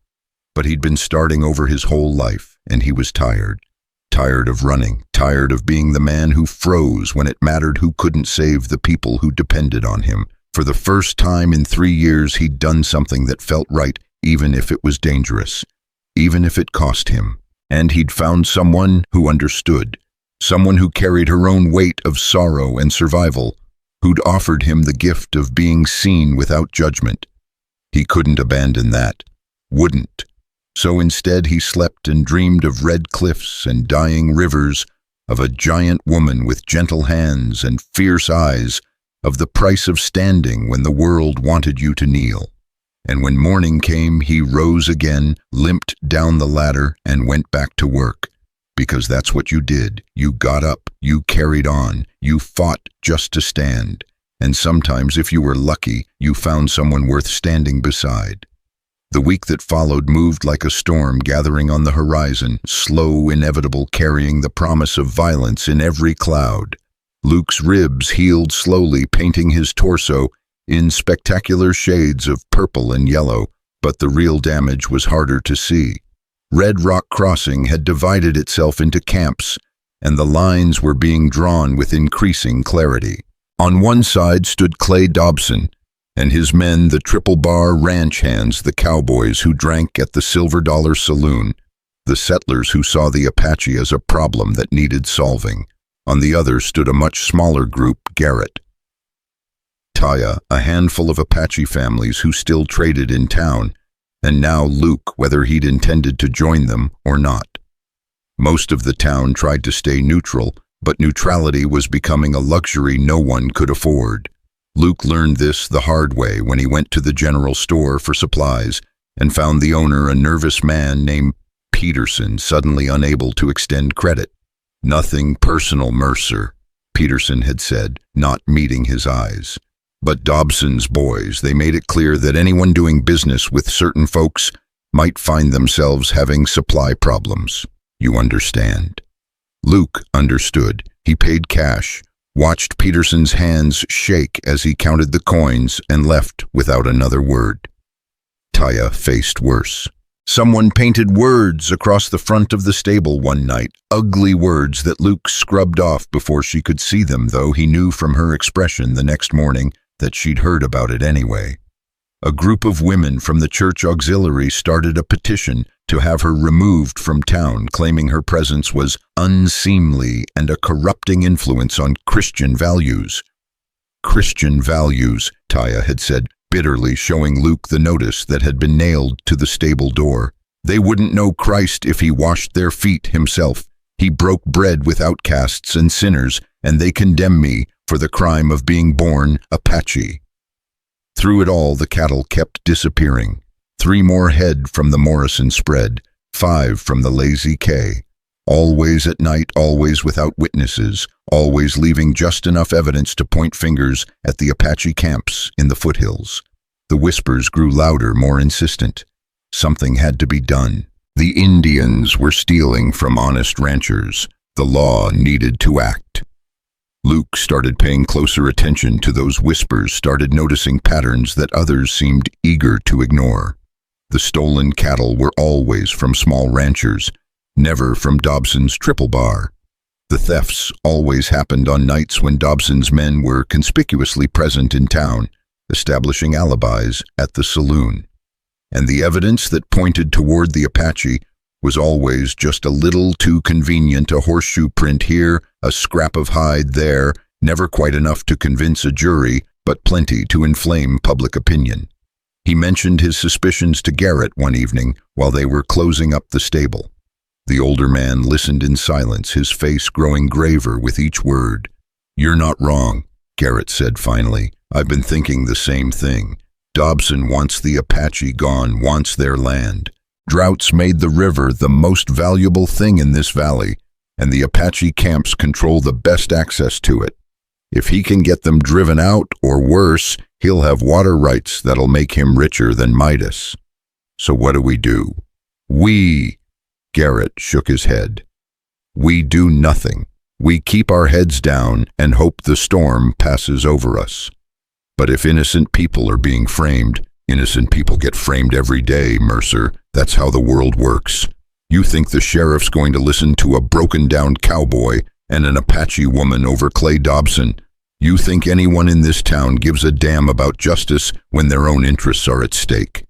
But he'd been starting over his whole life, and he was tired. Tired of running, tired of being the man who froze when it mattered, who couldn't save the people who depended on him. For the first time in 3 years, he'd done something that felt right, even if it was dangerous, even if it cost him. And he'd found someone who understood, someone who carried her own weight of sorrow and survival, who'd offered him the gift of being seen without judgment. He couldn't abandon that, wouldn't. So instead he slept and dreamed of red cliffs and dying rivers, of a giant woman with gentle hands and fierce eyes, of the price of standing when the world wanted you to kneel. And when morning came, he rose again, limped down the ladder, and went back to work. Because that's what you did. You got up, you carried on, you fought just to stand. And sometimes, if you were lucky, you found someone worth standing beside. The week that followed moved like a storm gathering on the horizon, slow, inevitable, carrying the promise of violence in every cloud. Luke's ribs healed slowly, painting his torso in spectacular shades of purple and yellow, but the real damage was harder to see. Red Rock Crossing had divided itself into camps, and the lines were being drawn with increasing clarity. On one side stood Clay Dobson and his men, the Triple Bar ranch hands, the cowboys who drank at the Silver Dollar Saloon, the settlers who saw the Apache as a problem that needed solving. On the other stood a much smaller group, Garrett, Taya, a handful of Apache families who still traded in town, and now Luke, whether he'd intended to join them or not. Most of the town tried to stay neutral, but neutrality was becoming a luxury no one could afford. Luke learned this the hard way when he went to the general store for supplies and found the owner, a nervous man named Peterson, suddenly unable to extend credit. Nothing personal, Mercer, Peterson had said, not meeting his eyes. But Dobson's boys, they made it clear that anyone doing business with certain folks might find themselves having supply problems. You understand. Luke understood. He paid cash, watched Peterson's hands shake as he counted the coins, and left without another word. Taya faced worse. Someone painted words across the front of the stable one night, ugly words that Luke scrubbed off before she could see them, though he knew from her expression the next morning that she'd heard about it anyway. A group of women from the church auxiliary started a petition to have her removed from town, claiming her presence was unseemly and a corrupting influence on Christian values. Christian values, Taya had said bitterly, showing Luke the notice that had been nailed to the stable door. They wouldn't know Christ if he washed their feet himself. He broke bread with outcasts and sinners, and they condemn me for the crime of being born Apache. Through it all, the cattle kept disappearing. 3 more head from the Morrison spread, 5 from the Lazy K. Always at night, always without witnesses, always leaving just enough evidence to point fingers at the Apache camps in the foothills. The whispers grew louder, more insistent. Something had to be done. The Indians were stealing from honest ranchers. The law needed to act. Luke started paying closer attention to those whispers, started noticing patterns that others seemed eager to ignore. The stolen cattle were always from small ranchers, never from Dobson's Triple Bar. The thefts always happened on nights when Dobson's men were conspicuously present in town, establishing alibis at the saloon. And the evidence that pointed toward the Apache was always just a little too convenient, a horseshoe print here, a scrap of hide there, never quite enough to convince a jury, but plenty to inflame public opinion. He mentioned his suspicions to Garrett one evening while they were closing up the stable. The older man listened in silence, his face growing graver with each word. "You're not wrong," Garrett said finally. I've been thinking the same thing. Dobson wants the Apache gone, wants their land. Droughts made the river the most valuable thing in this valley, and the Apache camps control the best access to it. If he can get them driven out, or worse, he'll have water rights that'll make him richer than Midas. So what do? Garrett shook his head. We do nothing. We keep our heads down and hope the storm passes over us. But if innocent people are being framed, innocent people get framed every day, Mercer. That's how the world works. You think the sheriff's going to listen to a broken-down cowboy and an Apache woman over Clay Dobson? You think anyone in this town gives a damn about justice when their own interests are at stake?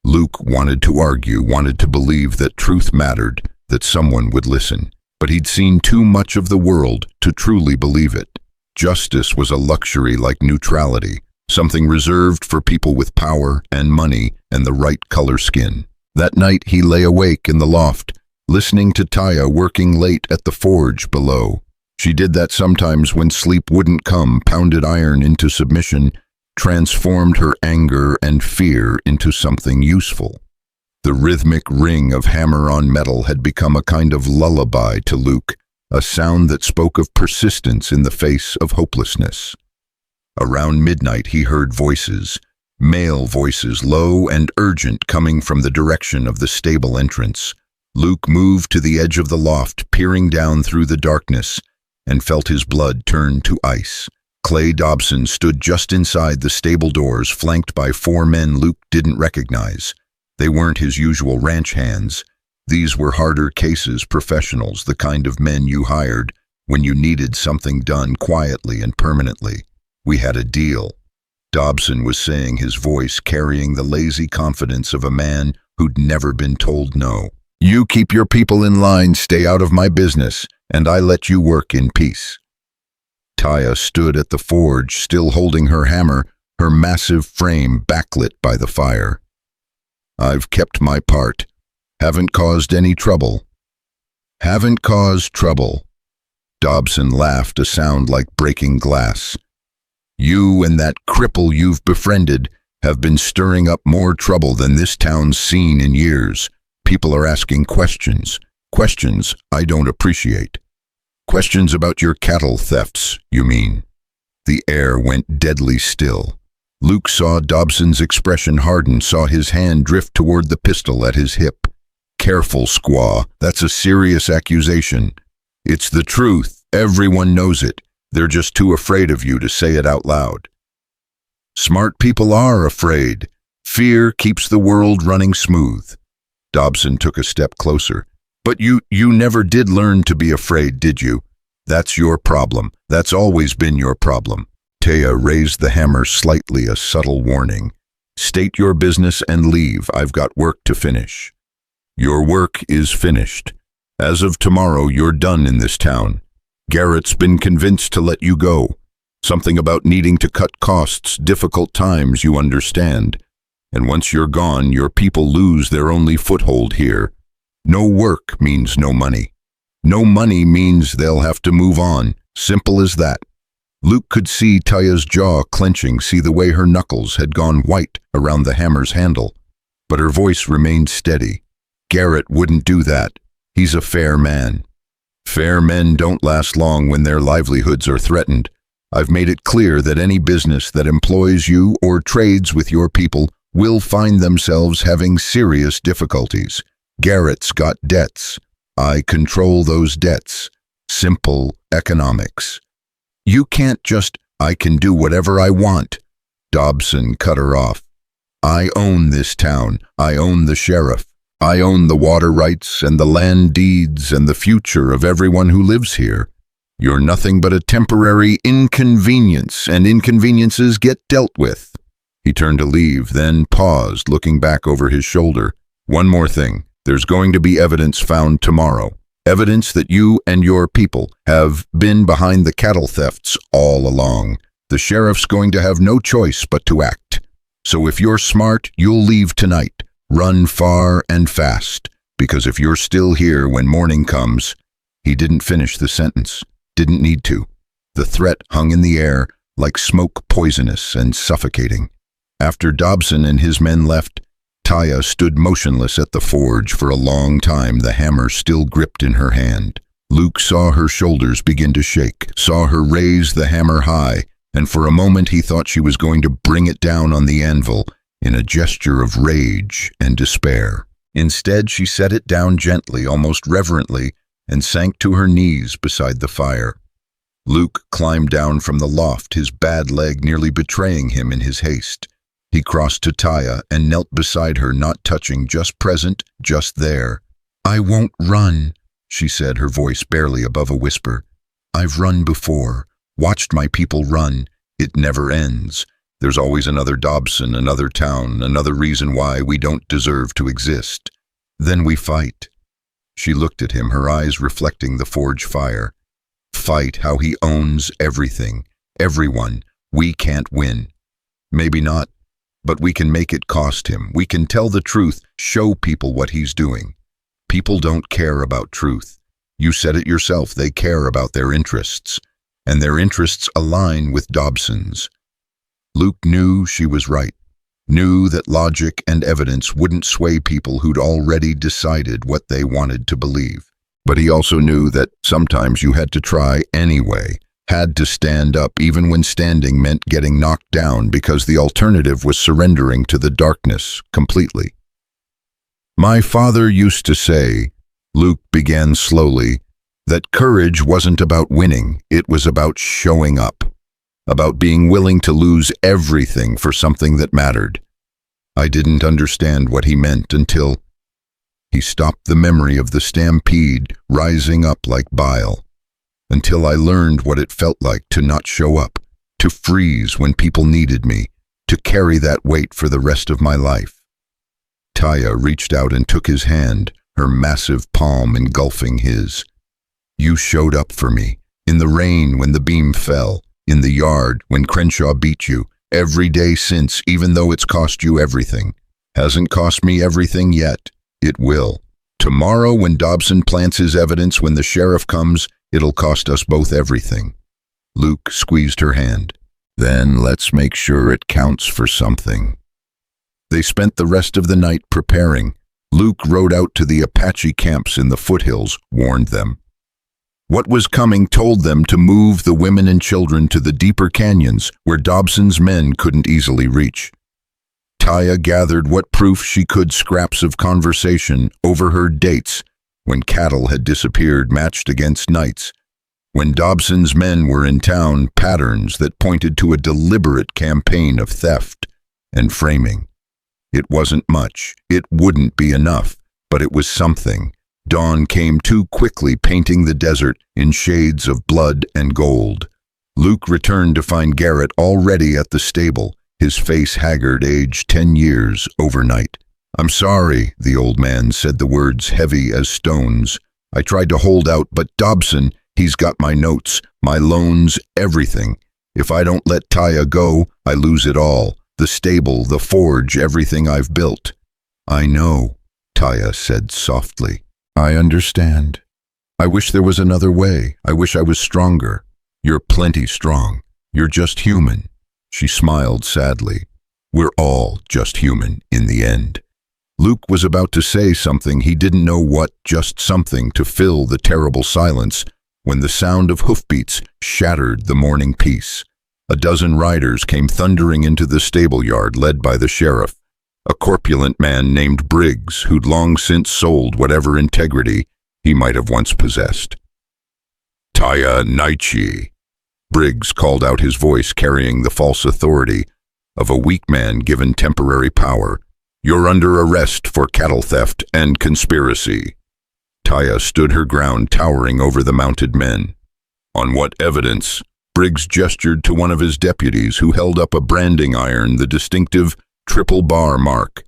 Luke wanted to argue, wanted to believe that truth mattered, that someone would listen. But he'd seen too much of the world to truly believe it. Justice was a luxury like neutrality, something reserved for people with power and money and the right color skin. That night he lay awake in the loft, listening to Taya working late at the forge below. She did that sometimes when sleep wouldn't come, pounded iron into submission, transformed her anger and fear into something useful. The rhythmic ring of hammer on metal had become a kind of lullaby to Luke, a sound that spoke of persistence in the face of hopelessness. Around midnight he heard voices, male voices, low and urgent, coming from the direction of the stable entrance. Luke moved to the edge of the loft, peering down through the darkness, and felt his blood turn to ice. Clay Dobson stood just inside the stable doors, flanked by 4 men Luke didn't recognize. They weren't his usual ranch hands. These were harder cases professionals, the kind of men you hired when you needed something done quietly and permanently. We had a deal. Dobson was saying, his voice carrying the lazy confidence of a man who'd never been told no. You keep your people in line, stay out of my business, and I let you work in peace. Taya stood at the forge, still holding her hammer, her massive frame backlit by the fire. I've kept my part. Haven't caused any trouble. Haven't caused trouble. Dobson laughed, a sound like breaking glass. You and that cripple you've befriended have been stirring up more trouble than this town's seen in years. People are asking questions. Questions I don't appreciate. Questions about your cattle thefts, you mean? The air went deadly still. Luke saw Dobson's expression harden, saw his hand drift toward the pistol at his hip. Careful, squaw. That's a serious accusation. It's the truth. Everyone knows it. They're just too afraid of you to say it out loud. Smart people are afraid. Fear keeps the world running smooth. Dobson took a step closer. But you never did learn to be afraid, did you? That's your problem. That's always been your problem. Taya raised the hammer slightly, a subtle warning. State your business and leave. I've got work to finish. Your work is finished. As of tomorrow, you're done in this town. Garrett's been convinced to let you go. Something about needing to cut costs, difficult times, you understand. And once you're gone, your people lose their only foothold here. No work means no money. No money means they'll have to move on. Simple as that. Luke could see Taya's jaw clenching, see the way her knuckles had gone white around the hammer's handle. But her voice remained steady. Garrett wouldn't do that. He's a fair man. Fair men don't last long when their livelihoods are threatened. I've made it clear that any business that employs you or trades with your people will find themselves having serious difficulties. Garrett's got debts. I control those debts. Simple economics. You can't just, I can do whatever I want. Dobson cut her off. I own this town. I own the sheriff. I own the water rights and the land deeds and the future of everyone who lives here. You're nothing but a temporary inconvenience, and inconveniences get dealt with. He turned to leave, then paused, looking back over his shoulder. One more thing. There's going to be evidence found tomorrow. Evidence that you and your people have been behind the cattle thefts all along. The sheriff's going to have no choice but to act. So if you're smart, you'll leave tonight. Run far and fast, because if you're still here when morning comes... He didn't finish the sentence. Didn't need to. The threat hung in the air, like smoke, poisonous and suffocating. After Dobson and his men left, Taya stood motionless at the forge for a long time, the hammer still gripped in her hand. Luke saw her shoulders begin to shake, saw her raise the hammer high, and for a moment he thought she was going to bring it down on the anvil in a gesture of rage and despair. Instead, she set it down gently, almost reverently, and sank to her knees beside the fire. Luke climbed down from the loft, his bad leg nearly betraying him in his haste. He crossed to Taya and knelt beside her, not touching, just present, just there. "I won't run," she said, her voice barely above a whisper. "I've run before, watched my people run. It never ends. There's always another Dobson, another town, another reason why we don't deserve to exist. Then we fight." She looked at him, her eyes reflecting the forge fire. "Fight how he owns everything, everyone. We can't win. Maybe not, but we can make it cost him. We can tell the truth, show people what he's doing. People don't care about truth. You said it yourself, they care about their interests, and their interests align with Dobson's." Luke knew she was right, knew that logic and evidence wouldn't sway people who'd already decided what they wanted to believe. But he also knew that sometimes you had to try anyway, had to stand up even when standing meant getting knocked down, because the alternative was surrendering to the darkness completely. "My father used to say," Luke began slowly, "that courage wasn't about winning, it was about showing up, about being willing to lose everything for something that mattered. I didn't understand what he meant until..." He stopped, the memory of the stampede rising up like bile. "Until I learned what it felt like to not show up, to freeze when people needed me, to carry that weight for the rest of my life." Taya reached out and took his hand, her massive palm engulfing his. "You showed up for me, in the rain when the beam fell, in the yard when Crenshaw beat you, every day since, even though it's cost you everything. Hasn't cost me everything yet. It will. Tomorrow when Dobson plants his evidence, when the sheriff comes, it'll cost us both everything." Luke squeezed her hand. "Then let's make sure it counts for something." They spent the rest of the night preparing. Luke rode out to the Apache camps in the foothills, warned them. What was coming, told them to move the women and children to the deeper canyons where Dobson's men couldn't easily reach. Taya gathered what proof she could, scraps of conversation, overheard dates, when cattle had disappeared matched against nights, when Dobson's men were in town, patterns that pointed to a deliberate campaign of theft and framing. It wasn't much, it wouldn't be enough, but it was something. Dawn came too quickly, painting the desert in shades of blood and gold. Luke returned to find Garrett already at the stable, his face haggard, aged 10 years overnight. "I'm sorry," the old man said, the words heavy as stones. "I tried to hold out, but Dobson, he's got my notes, my loans, everything. If I don't let Taya go, I lose it all. The stable, the forge, everything I've built." "I know," Taya said softly. "I understand. I wish there was another way. I wish I was stronger." "You're plenty strong. You're just human." She smiled sadly. "We're all just human in the end." Luke was about to say something, he didn't know what, just something to fill the terrible silence, when the sound of hoofbeats shattered the morning peace. A dozen riders came thundering into the stable yard, led by the sheriff, a corpulent man named Briggs, who'd long since sold whatever integrity he might have once possessed. "Taya Naichi," Briggs called out, his voice carrying the false authority of a weak man given temporary power. "You're under arrest for cattle theft and conspiracy." Taya stood her ground, towering over the mounted men. "On what evidence?" Briggs gestured to one of his deputies, who held up a branding iron, the distinctive triple bar mark.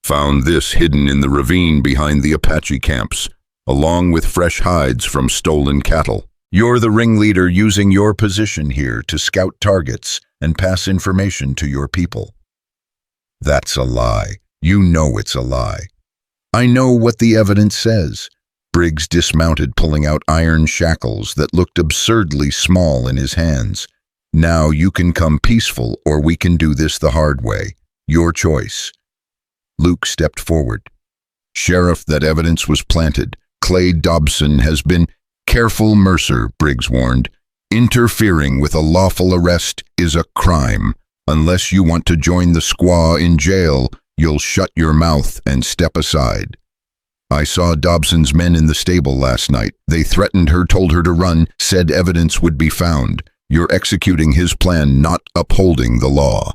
"Found this hidden in the ravine behind the Apache camps, along with fresh hides from stolen cattle. You're the ringleader, using your position here to scout targets and pass information to your people." "That's a lie. You know it's a lie." "I know what the evidence says." Briggs dismounted, pulling out iron shackles that looked absurdly small in his hands. Now you can come peaceful, or we can do this the hard way. Your choice." Luke stepped forward. "Sheriff, that evidence was planted. Clay Dobson has been—" "Careful, Mercer," Briggs warned. "Interfering with a lawful arrest is a crime. Unless you want to join the squaw in jail, you'll shut your mouth and step aside." "I saw Dobson's men in the stable last night. They threatened her, told her to run, said evidence would be found. You're executing his plan, not upholding the law."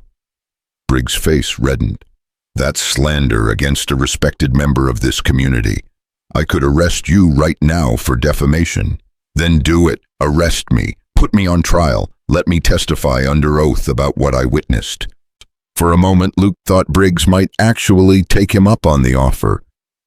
Briggs' face reddened. "That's slander against a respected member of this community. I could arrest you right now for defamation." "Then do it. Arrest me. Put me on trial. Let me testify under oath about what I witnessed." For a moment, Luke thought Briggs might actually take him up on the offer.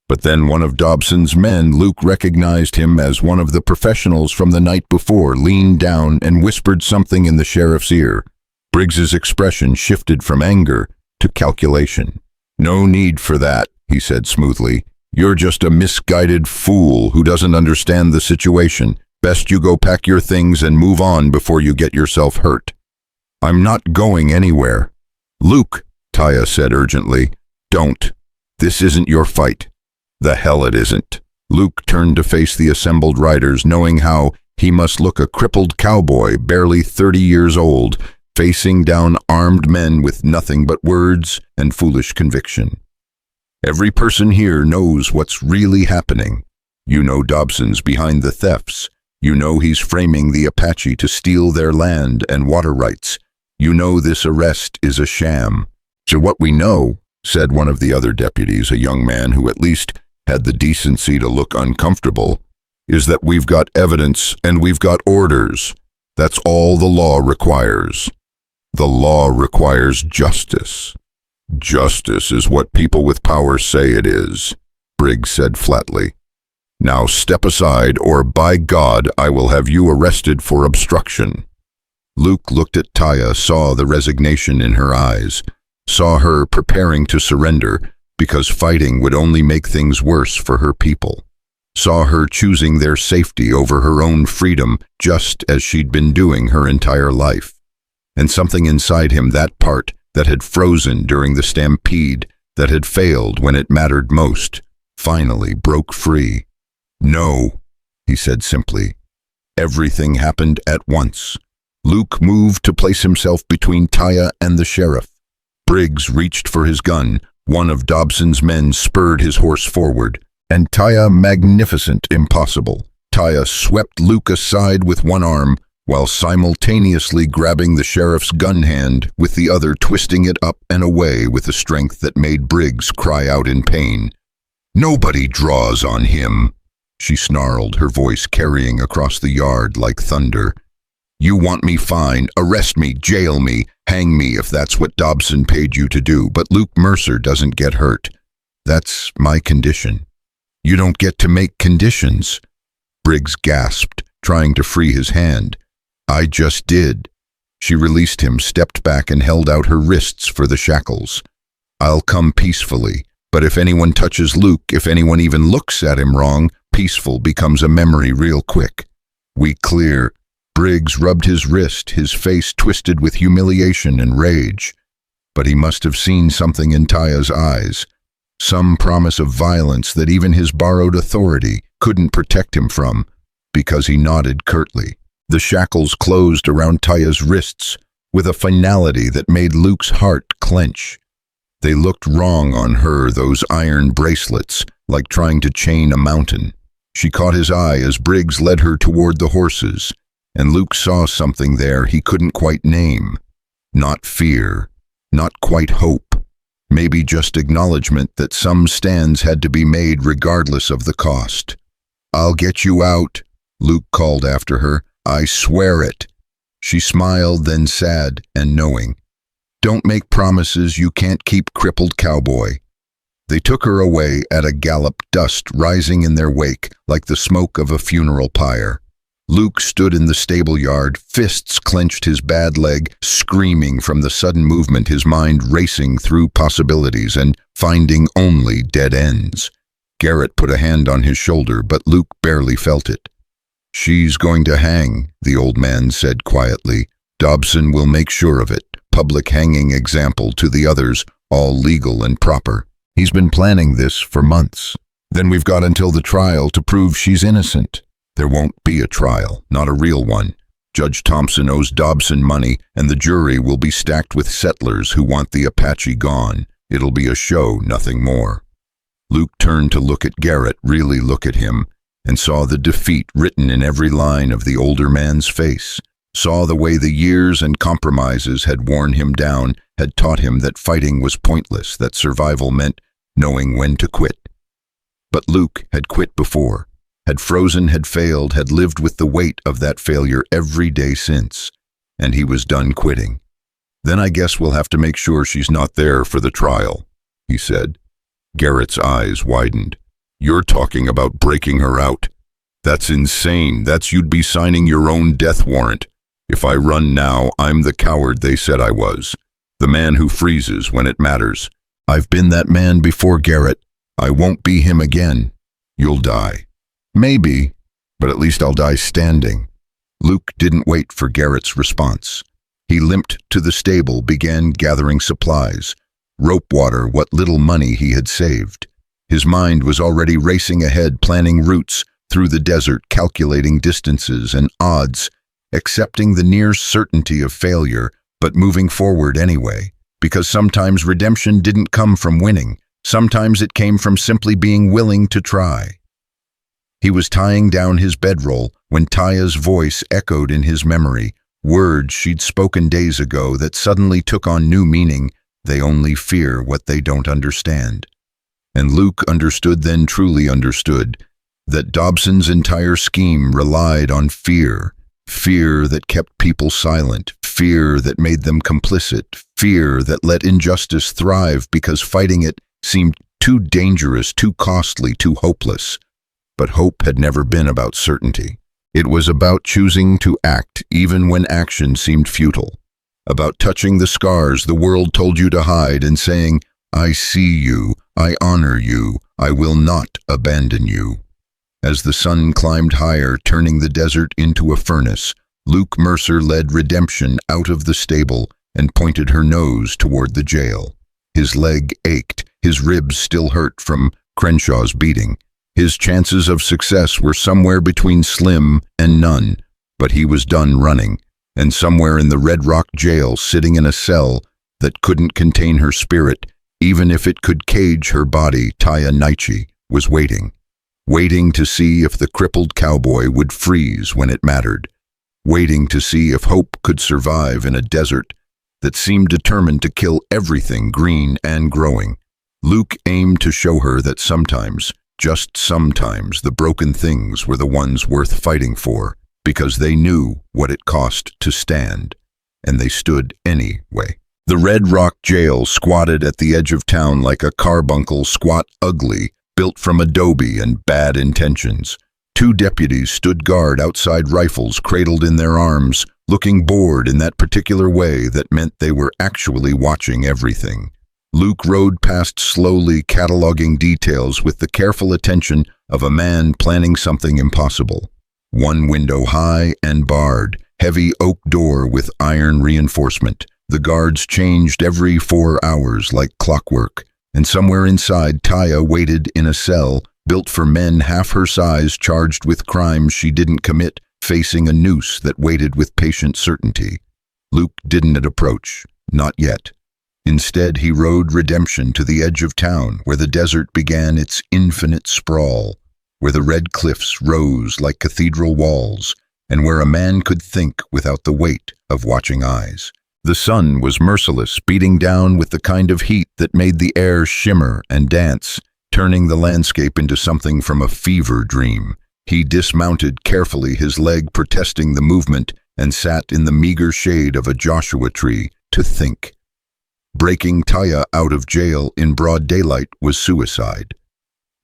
But then one of Dobson's men, Luke recognized him as one of the professionals from the night before, leaned down and whispered something in the sheriff's ear. Briggs's expression shifted from anger to calculation. "No need for that," he said smoothly. "You're just a misguided fool who doesn't understand the situation. Best you go pack your things and move on before you get yourself hurt." "I'm not going anywhere." "Luke," Taya said urgently, "don't. This isn't your fight." "The hell it isn't." Luke turned to face the assembled riders, knowing how he must look a crippled cowboy, barely 30 years old, facing down armed men with nothing but words and foolish conviction. "Every person here knows what's really happening. You know Dobson's behind the thefts. You know he's framing the Apache to steal their land and water rights. You know this arrest is a sham." "So what we know," said one of the other deputies, a young man who at least had the decency to look uncomfortable, "is that we've got evidence and we've got orders. That's all the law requires. The law requires justice." "Justice is what people with power say it is," Briggs said flatly. "Now step aside, or by God, I will have you arrested for obstruction." Luke looked at Taya, saw the resignation in her eyes, saw her preparing to surrender because fighting would only make things worse for her people, saw her choosing their safety over her own freedom just as she'd been doing her entire life. And something inside him, that part that had frozen during the stampede, that had failed when it mattered most, finally broke free. "No," he said simply. Everything happened at once. Luke moved to place himself between Taya and the sheriff. Briggs reached for his gun. One of Dobson's men spurred his horse forward, and Taya, magnificent, impossible. Taya swept Luke aside with one arm, while simultaneously grabbing the sheriff's gun hand with the other, twisting it up and away with a strength that made Briggs cry out in pain. "Nobody draws on him," she snarled, her voice carrying across the yard like thunder. "You want me, fine. Arrest me, jail me, hang me if that's what Dobson paid you to do, but Luke Mercer doesn't get hurt. That's my condition." "You don't get to make conditions." Briggs gasped, trying to free his hand. "I just did." She released him, stepped back, and held out her wrists for the shackles. "I'll come peacefully, but if anyone touches Luke, if anyone even looks at him wrong, peaceful becomes a memory real quick. We clear." Briggs rubbed his wrist, his face twisted with humiliation and rage. But he must have seen something in Taya's eyes, some promise of violence that even his borrowed authority couldn't protect him from, because he nodded curtly. The shackles closed around Taya's wrists with a finality that made Luke's heart clench. They looked wrong on her, those iron bracelets, like trying to chain a mountain. She caught his eye as Briggs led her toward the horses, and Luke saw something there he couldn't quite name. Not fear, not quite hope, maybe just acknowledgement that some stands had to be made regardless of the cost. "I'll get you out," Luke called after her. "I swear it." She smiled, then sad and knowing. "Don't make promises you can't keep, crippled cowboy." They took her away at a gallop, dust rising in their wake like the smoke of a funeral pyre. Luke stood in the stable yard, fists clenched his bad leg, screaming from the sudden movement, his mind racing through possibilities and finding only dead ends. Garrett put a hand on his shoulder, but Luke barely felt it. "She's going to hang," the old man said quietly. Dobson will make sure of it. Public hanging example to the others, all legal and proper. He's been planning this for months. Then we've got until the trial to prove she's innocent. There won't be a trial, not a real one. Judge Thompson owes Dobson money, and the jury will be stacked with settlers who want the Apache gone. It'll be a show, nothing more. Luke turned to look at Garrett, really look at him, and saw the defeat written in every line of the older man's face. Saw the way the years and compromises had worn him down, had taught him that fighting was pointless, that survival meant knowing when to quit. But Luke had quit before, had frozen, had failed, had lived with the weight of that failure every day since, and he was done quitting. Then I guess we'll have to make sure she's not there for the trial, he said. Garrett's eyes widened. You're talking about breaking her out. That's insane. You'd be signing your own death warrant. If I run now, I'm the coward they said I was. The man who freezes when it matters. I've been that man before, Garrett. I won't be him again. You'll die. Maybe, but at least I'll die standing. Luke didn't wait for Garrett's response. He limped to the stable, began gathering supplies. Rope water, what little money he had saved. His mind was already racing ahead, planning routes through the desert, calculating distances and odds, accepting the near certainty of failure, but moving forward anyway, because sometimes redemption didn't come from winning. Sometimes it came from simply being willing to try. He was tying down his bedroll when Taya's voice echoed in his memory, words she'd spoken days ago that suddenly took on new meaning. They only fear what they don't understand. And Luke understood, then truly understood, that Dobson's entire scheme relied on fear. Fear that kept people silent, fear that made them complicit, fear that let injustice thrive because fighting it seemed too dangerous, too costly, too hopeless. But hope had never been about certainty. It was about choosing to act even when action seemed futile. About touching the scars the world told you to hide and saying, I see you, I honor you, I will not abandon you. As the sun climbed higher, turning the desert into a furnace, Luke Mercer led redemption out of the stable and pointed her nose toward the jail. His leg ached, his ribs still hurt from Crenshaw's beating. His chances of success were somewhere between slim and none, but he was done running, and somewhere in the Red Rock jail, sitting in a cell that couldn't contain her spirit, even if it could cage her body, Taya Naichi was waiting. Waiting to see if the crippled cowboy would freeze when it mattered. Waiting to see if hope could survive in a desert that seemed determined to kill everything green and growing. Luke aimed to show her that sometimes, just sometimes, the broken things were the ones worth fighting for, because they knew what it cost to stand, and they stood anyway. The Red Rock jail squatted at the edge of town like a carbuncle, squat, ugly, built from adobe and bad intentions. 2 deputies stood guard outside, rifles cradled in their arms, looking bored in that particular way that meant they were actually watching everything. Luke rode past slowly, cataloging details with the careful attention of a man planning something impossible. 1 window high and barred, heavy oak door with iron reinforcement. The guards changed every 4 hours like clockwork. And somewhere inside, Taya waited in a cell built for men half her size, charged with crimes she didn't commit, facing a noose that waited with patient certainty. Luke didn't approach, not yet. Instead, he rode redemption to the edge of town, where the desert began its infinite sprawl, where the red cliffs rose like cathedral walls, and where a man could think without the weight of watching eyes. The sun was merciless, beating down with the kind of heat that made the air shimmer and dance, turning the landscape into something from a fever dream. He dismounted carefully, his leg protesting the movement, and sat in the meager shade of a Joshua tree to think. Breaking Taya out of jail in broad daylight was suicide.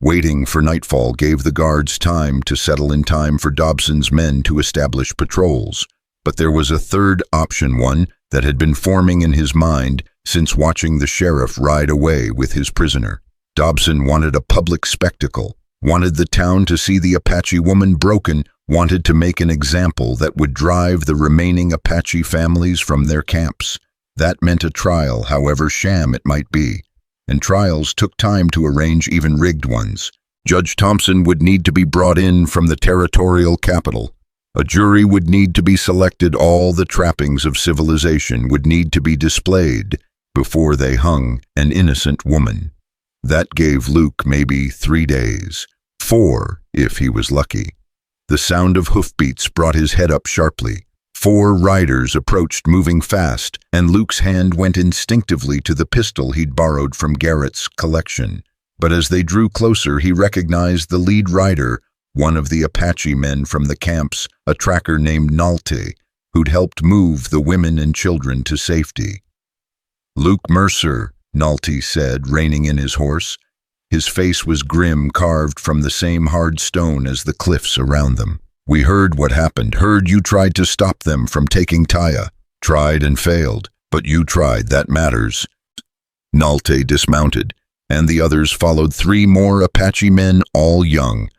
Waiting for nightfall gave the guards time to settle in time for Dobson's men to establish patrols. But there was a third option, one that had been forming in his mind since watching the sheriff ride away with his prisoner. Dobson wanted a public spectacle, wanted the town to see the Apache woman broken, wanted to make an example that would drive the remaining Apache families from their camps. That meant a trial, however sham it might be. And trials took time to arrange, even rigged ones. Judge Thompson would need to be brought in from the territorial capital. A jury would need to be selected. All the trappings of civilization would need to be displayed before they hung an innocent woman. That gave Luke maybe 3 days. 4, if he was lucky. The sound of hoofbeats brought his head up sharply. 4 riders approached, moving fast, and Luke's hand went instinctively to the pistol he'd borrowed from Garrett's collection. But as they drew closer, he recognized the lead rider, one of the Apache men from the camps, a tracker named Nalte, who'd helped move the women and children to safety. "Luke Mercer," Nalte said, reining in his horse. His face was grim, carved from the same hard stone as the cliffs around them. "We heard what happened, heard you tried to stop them from taking Taya. Tried and failed, but you tried, that matters." Nalte dismounted, and the others followed. 3 more Apache men, all young,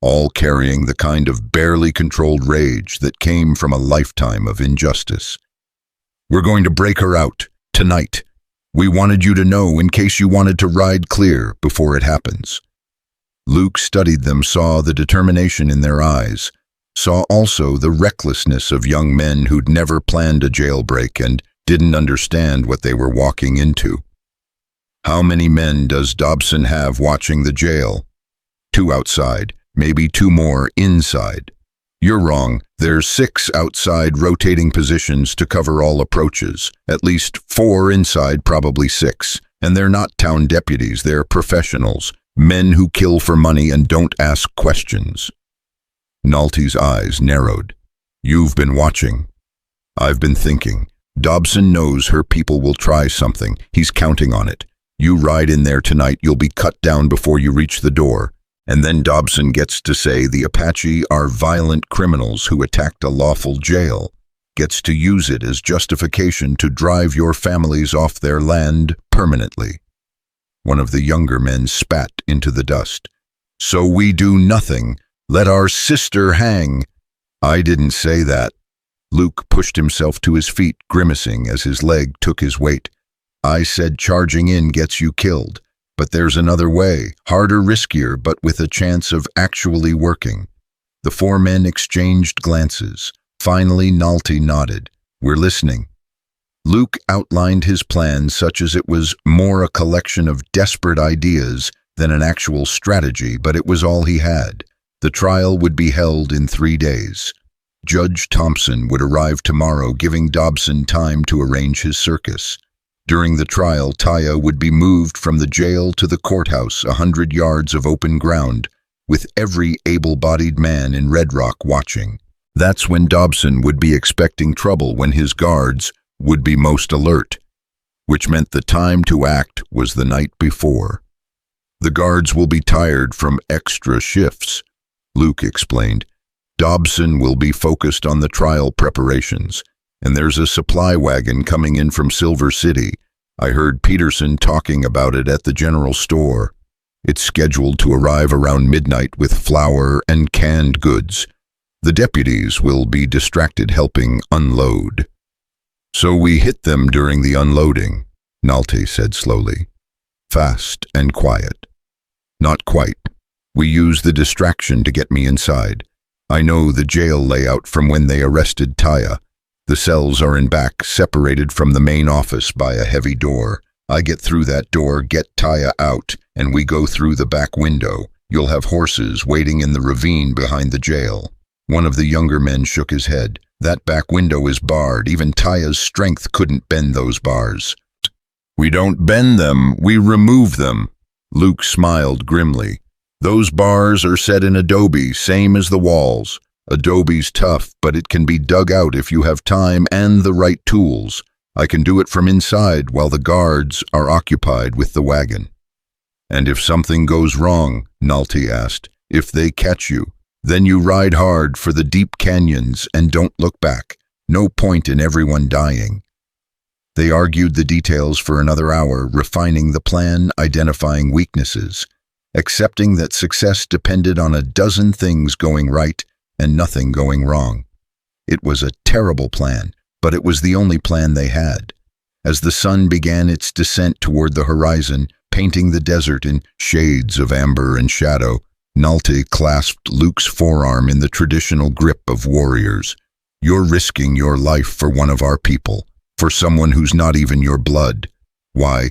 all carrying the kind of barely controlled rage that came from a lifetime of injustice. "We're going to break her out, tonight. We wanted you to know in case you wanted to ride clear before it happens." Luke studied them, saw the determination in their eyes, saw also the recklessness of young men who'd never planned a jailbreak and didn't understand what they were walking into. "How many men does Dobson have watching the jail?" 2 outside, maybe 2 more inside." "You're wrong. There's 6 outside, rotating positions to cover all approaches. At least 4 inside, probably 6. And they're not town deputies, they're professionals. Men who kill for money and don't ask questions." Nalte's eyes narrowed. "You've been watching." "I've been thinking. Dobson knows her people will try something. He's counting on it. You ride in there tonight, you'll be cut down before you reach the door. And then Dobson gets to say the Apache are violent criminals who attacked a lawful jail. Gets to use it as justification to drive your families off their land permanently." One of the younger men spat into the dust. "So we do nothing. Let our sister hang." "I didn't say that." Luke pushed himself to his feet, grimacing as his leg took his weight. "I said charging in gets you killed. But there's another way, harder, riskier, but with a chance of actually working." The 4 men exchanged glances. Finally, Nalte nodded. "We're listening." Luke outlined his plan, such as it was more a collection of desperate ideas than an actual strategy, but it was all he had. The trial would be held in 3 days. Judge Thompson would arrive tomorrow, giving Dobson time to arrange his circus. During the trial, Taya would be moved from the jail to the courthouse, 100 yards of open ground, with every able-bodied man in Red Rock watching. That's when Dobson would be expecting trouble, when his guards would be most alert, which meant the time to act was the night before. "The guards will be tired from extra shifts," Luke explained. "Dobson will be focused on the trial preparations. And there's a supply wagon coming in from Silver City. I heard Peterson talking about it at the general store. It's scheduled to arrive around midnight with flour and canned goods. The deputies will be distracted helping unload." "So we hit them during the unloading," Nalte said slowly. "Fast and quiet." "Not quite. We used the distraction to get me inside. I know the jail layout from when they arrested Taya. The cells are in back, separated from the main office by a heavy door. I get through that door, get Taya out, and we go through the back window. You'll have horses waiting in the ravine behind the jail." One of the younger men shook his head. "That back window is barred. Even Taya's strength couldn't bend those bars." "We don't bend them, we remove them." Luke smiled grimly. "Those bars are set in adobe, same as the walls. Adobe's tough, but it can be dug out if you have time and the right tools. I can do it from inside while the guards are occupied with the wagon." "And if something goes wrong," Nalte asked, "if they catch you, then you ride hard for the deep canyons and don't look back. No point in everyone dying." They argued the details for another hour, refining the plan, identifying weaknesses, accepting that success depended on a dozen things going right and nothing going wrong. It was a terrible plan, but it was the only plan they had. As the sun began its descent toward the horizon, painting the desert in shades of amber and shadow, Nalte clasped Luke's forearm in the traditional grip of warriors. "You're risking your life for one of our people, for someone who's not even your blood." "Why?"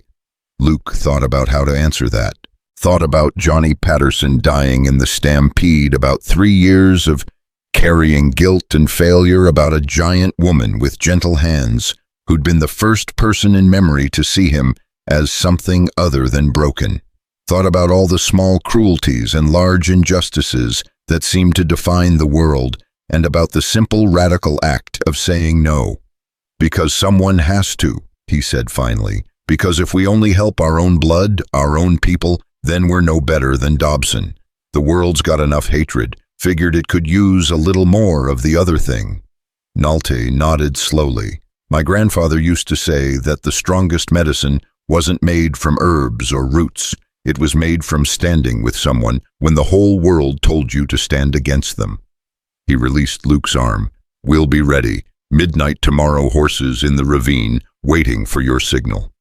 Luke thought about how to answer that. Thought about Johnny Patterson dying in the stampede, about 3 years of carrying guilt and failure, about a giant woman with gentle hands who'd been the first person in memory to see him as something other than broken. Thought about all the small cruelties and large injustices that seemed to define the world, and about the simple radical act of saying no. "Because someone has to," he said finally. "Because if we only help our own blood, our own people, then we're no better than Dobson. The world's got enough hatred, figured it could use a little more of the other thing." Nalte nodded slowly. "My grandfather used to say that the strongest medicine wasn't made from herbs or roots. It was made from standing with someone when the whole world told you to stand against them." He released Luke's arm. "We'll be ready. Midnight tomorrow, horses in the ravine, waiting for your signal."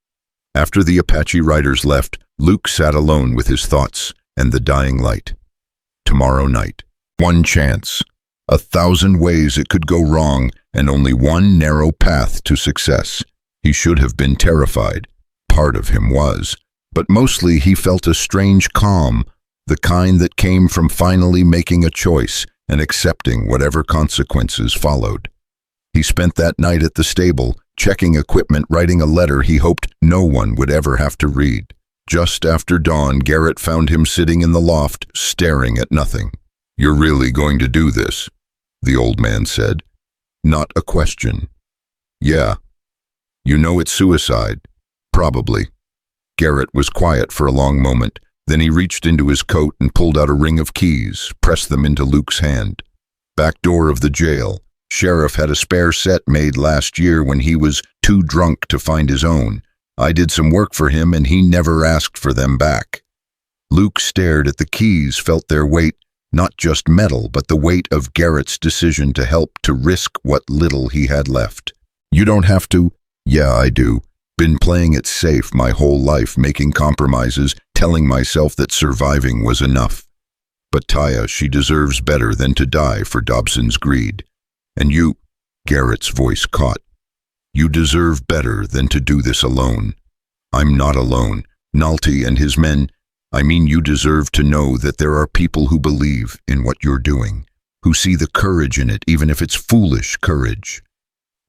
After the Apache riders left, Luke sat alone with his thoughts and the dying light. Tomorrow night. One chance. 1,000 ways it could go wrong, and only one narrow path to success. He should have been terrified. Part of him was. But mostly he felt a strange calm, the kind that came from finally making a choice and accepting whatever consequences followed. He spent that night at the stable, checking equipment, writing a letter he hoped no one would ever have to read. Just after dawn, Garrett found him sitting in the loft, staring at nothing. "You're really going to do this?" the old man said. Not a question. "Yeah." "You know it's suicide?" "Probably." Garrett was quiet for a long moment. Then he reached into his coat and pulled out a ring of keys, pressed them into Luke's hand. "Back door of the jail. Sheriff had a spare set made last year when he was too drunk to find his own. I did some work for him and he never asked for them back." Luke stared at the keys, felt their weight, not just metal, but the weight of Garrett's decision to help, to risk what little he had left. "You don't have to." "Yeah, I do. Been playing it safe my whole life, making compromises, telling myself that surviving was enough. But Taya, she deserves better than to die for Dobson's greed. And you," Garrett's voice caught, "you deserve better than to do this alone." "I'm not alone. Nalte and his men, I mean, you deserve to know that there are people who believe in what you're doing, who see the courage in it, even if it's foolish courage."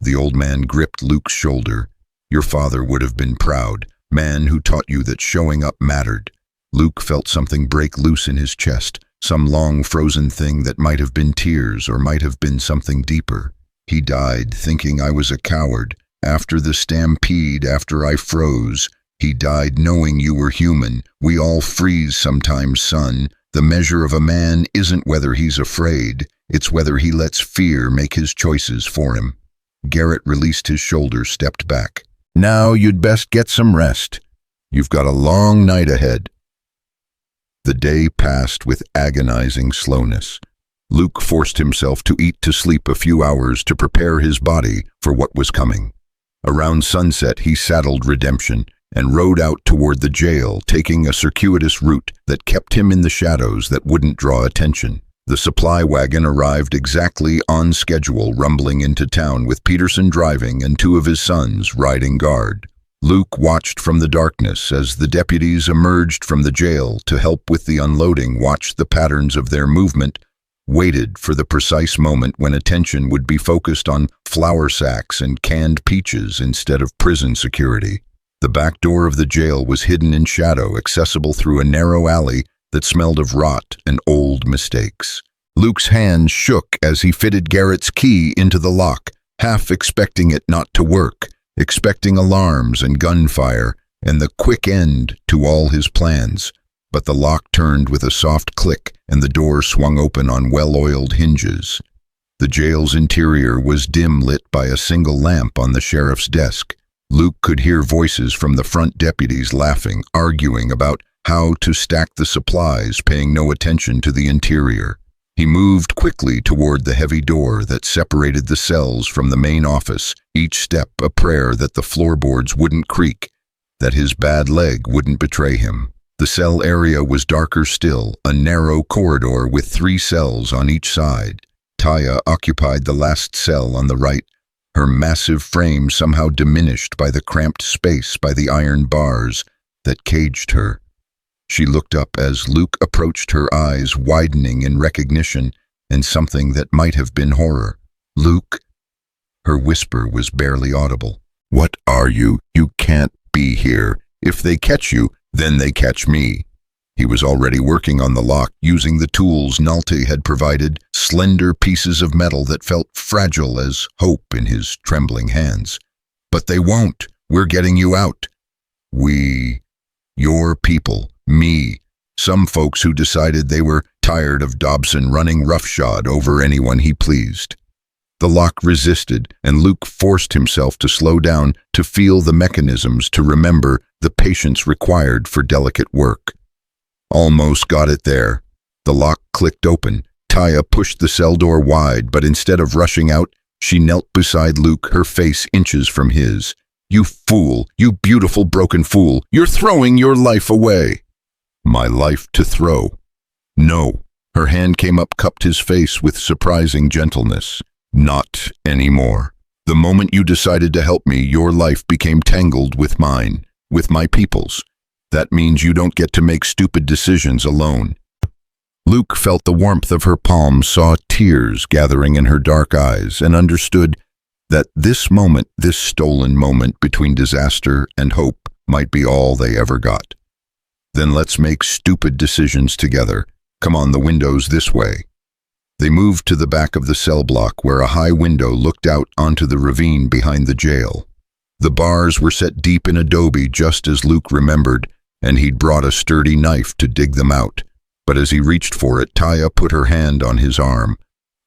The old man gripped Luke's shoulder. "Your father would have been proud, man who taught you that showing up mattered." Luke felt something break loose in his chest, some long frozen thing that might have been tears or might have been something deeper. "He died thinking I was a coward. After the stampede, after I froze. He died knowing you were human. We all freeze sometimes, son. The measure of a man isn't whether he's afraid, it's whether he lets fear make his choices for him." Garrett released his shoulder, stepped back. "Now you'd best get some rest. You've got a long night ahead." The day passed with agonizing slowness. Luke forced himself to eat, to sleep a few hours, to prepare his body for what was coming. Around sunset, he saddled Redemption and rode out toward the jail, taking a circuitous route that kept him in the shadows that wouldn't draw attention. The supply wagon arrived exactly on schedule, rumbling into town with Peterson driving and 2 of his sons riding guard. Luke watched from the darkness as the deputies emerged from the jail to help with the unloading, watched the patterns of their movement, waited for the precise moment when attention would be focused on flour sacks and canned peaches instead of prison security. The back door of the jail was hidden in shadow, accessible through a narrow alley that smelled of rot and old mistakes. Luke's hand shook as he fitted Garrett's key into the lock, half expecting it not to work, expecting alarms and gunfire and the quick end to all his plans. But the lock turned with a soft click and the door swung open on well-oiled hinges. The jail's interior was dim, lit by a single lamp on the sheriff's desk. Luke could hear voices from the front deputies laughing, arguing about how to stack the supplies, paying no attention to the interior. He moved quickly toward the heavy door that separated the cells from the main office, each step a prayer that the floorboards wouldn't creak, that his bad leg wouldn't betray him. The cell area was darker still, a narrow corridor with 3 cells on each side. Taya occupied the last cell on the right, her massive frame somehow diminished by the cramped space by the iron bars that caged her. She looked up as Luke approached, her eyes widening in recognition and something that might have been horror. "Luke?" Her whisper was barely audible. "What are you? You can't be here. If they catch you, then they catch me." He was already working on the lock, using the tools Nalte had provided, slender pieces of metal that felt fragile as hope in his trembling hands. "But they won't. We're getting you out." "We, your people, me, some folks who decided they were tired of Dobson running roughshod over anyone he pleased." The lock resisted, and Luke forced himself to slow down, to feel the mechanisms, to remember the patience required for delicate work. Almost got it there. The lock clicked open. Taya pushed the cell door wide, but instead of rushing out, she knelt beside Luke, her face inches from his. "You fool, you beautiful broken fool, you're throwing your life away." "My life to throw?" "No." Her hand came up, cupped his face with surprising gentleness. "Not anymore. The moment you decided to help me, your life became tangled with mine, with my people's. That means you don't get to make stupid decisions alone." Luke felt the warmth of her palm, saw tears gathering in her dark eyes, and understood that this moment, this stolen moment between disaster and hope, might be all they ever got. "Then let's make stupid decisions together. Come on, the window's this way." They moved to the back of the cell block, where a high window looked out onto the ravine behind the jail. The bars were set deep in adobe, just as Luke remembered, and he'd brought a sturdy knife to dig them out. But as he reached for it, Taya put her hand on his arm.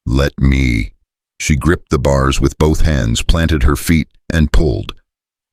"Let me." She gripped the bars with both hands, planted her feet, and pulled.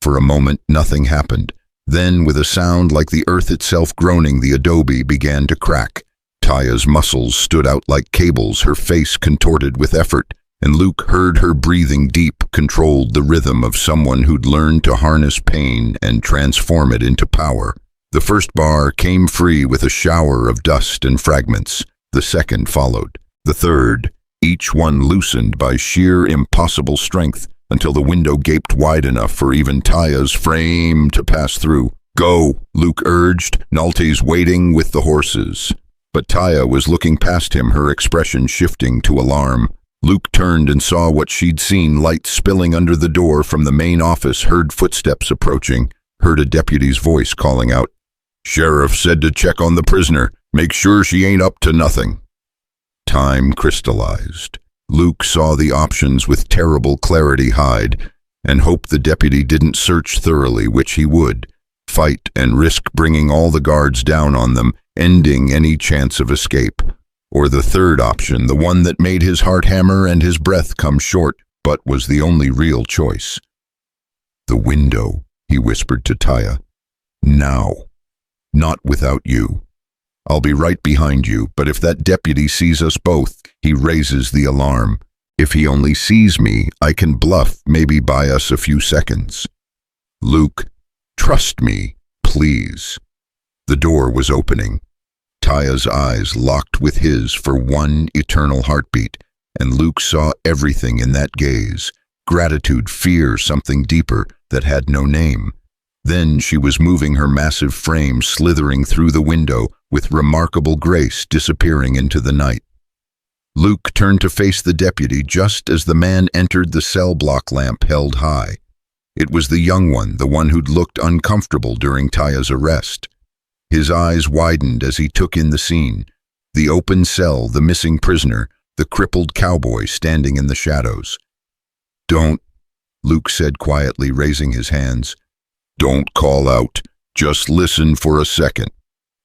For a moment, nothing happened. Then, with a sound like the earth itself groaning, the adobe began to crack. Taya's muscles stood out like cables, her face contorted with effort, and Luke heard her breathing deep, controlled, the rhythm of someone who'd learned to harness pain and transform it into power. The first bar came free with a shower of dust and fragments. The second followed. The third, each one loosened by sheer impossible strength, until the window gaped wide enough for even Taya's frame to pass through. "Go," Luke urged. "Nalte's waiting with the horses." But Taya was looking past him, her expression shifting to alarm. Luke turned and saw what she'd seen, light spilling under the door from the main office, heard footsteps approaching, heard a deputy's voice calling out, "Sheriff said to check on the prisoner. Make sure she ain't up to nothing." Time crystallized. Luke saw the options with terrible clarity hide, and hoped the deputy didn't search thoroughly, which he would. Fight and risk bringing all the guards down on them, ending any chance of escape. Or the third option, the one that made his heart hammer and his breath come short, but was the only real choice. "The window," he whispered to Taya. "Now. Not without you. I'll be right behind you, but if that deputy sees us both, he raises the alarm. If he only sees me, I can bluff, maybe buy us a few seconds. Luke, trust me, please." The door was opening. Taya's eyes locked with his for one eternal heartbeat, and Luke saw everything in that gaze. Gratitude, fear, something deeper that had no name. Then she was moving her massive frame, slithering through the window with remarkable grace, disappearing into the night. Luke turned to face the deputy just as the man entered, the cell block lamp held high. It was the young one, the one who'd looked uncomfortable during Taya's arrest. His eyes widened as he took in the scene. The open cell, the missing prisoner, the crippled cowboy standing in the shadows. "Don't," Luke said quietly, raising his hands. "Don't call out. Just listen for a second."